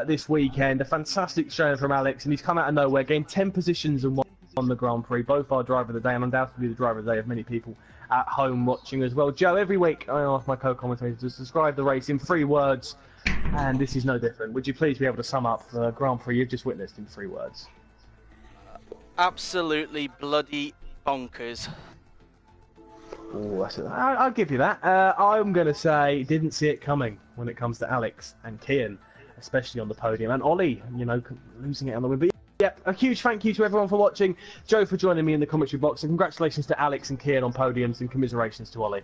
this weekend. A fantastic showing from Alex, and he's come out of nowhere, gained 10 positions and won the Grand Prix. Both our driver of the day, and undoubtedly the driver of the day of many people at home watching as well. Joe, every week I ask my co-commentators to describe the race in 3 words, and this is no different. Would you please be able to sum up the Grand Prix you've just witnessed in 3 words? Absolutely bloody bonkers. Oh, I'll give you that. I'm going to say didn't see it coming when it comes to Alex and Kian, especially on the podium, and Ollie, losing it on the win. But yeah, a huge thank you to everyone for watching. Joe for joining me in the commentary box, and congratulations to Alex and Kian on podiums, and commiserations to Ollie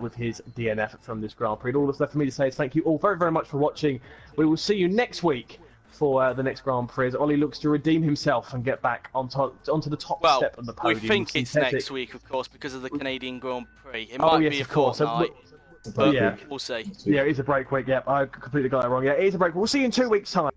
with his DNF from this Grand Prix. And all that's left for me to say is thank you all very, very much for watching. We will see you next week for the next Grand Prix as Ollie looks to redeem himself and get back onto the top step of the podium. We think it's next week, of course, because of the Canadian Grand Prix. It might be a fortnight, but yeah, we'll see. Yeah, it is a break week. Yeah, I completely got that wrong. Yeah, it is a break. We'll see you in 2 weeks' time.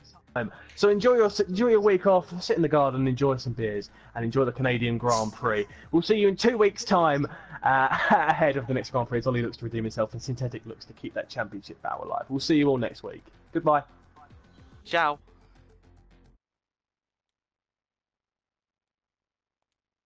So enjoy your week off, sit in the garden, enjoy some beers, and enjoy the Canadian Grand Prix. We'll see you in 2 weeks' time ahead of the next Grand Prix as Ollie looks to redeem himself and Synthetic looks to keep that championship battle alive. We'll see you all next week. Goodbye. Ciao.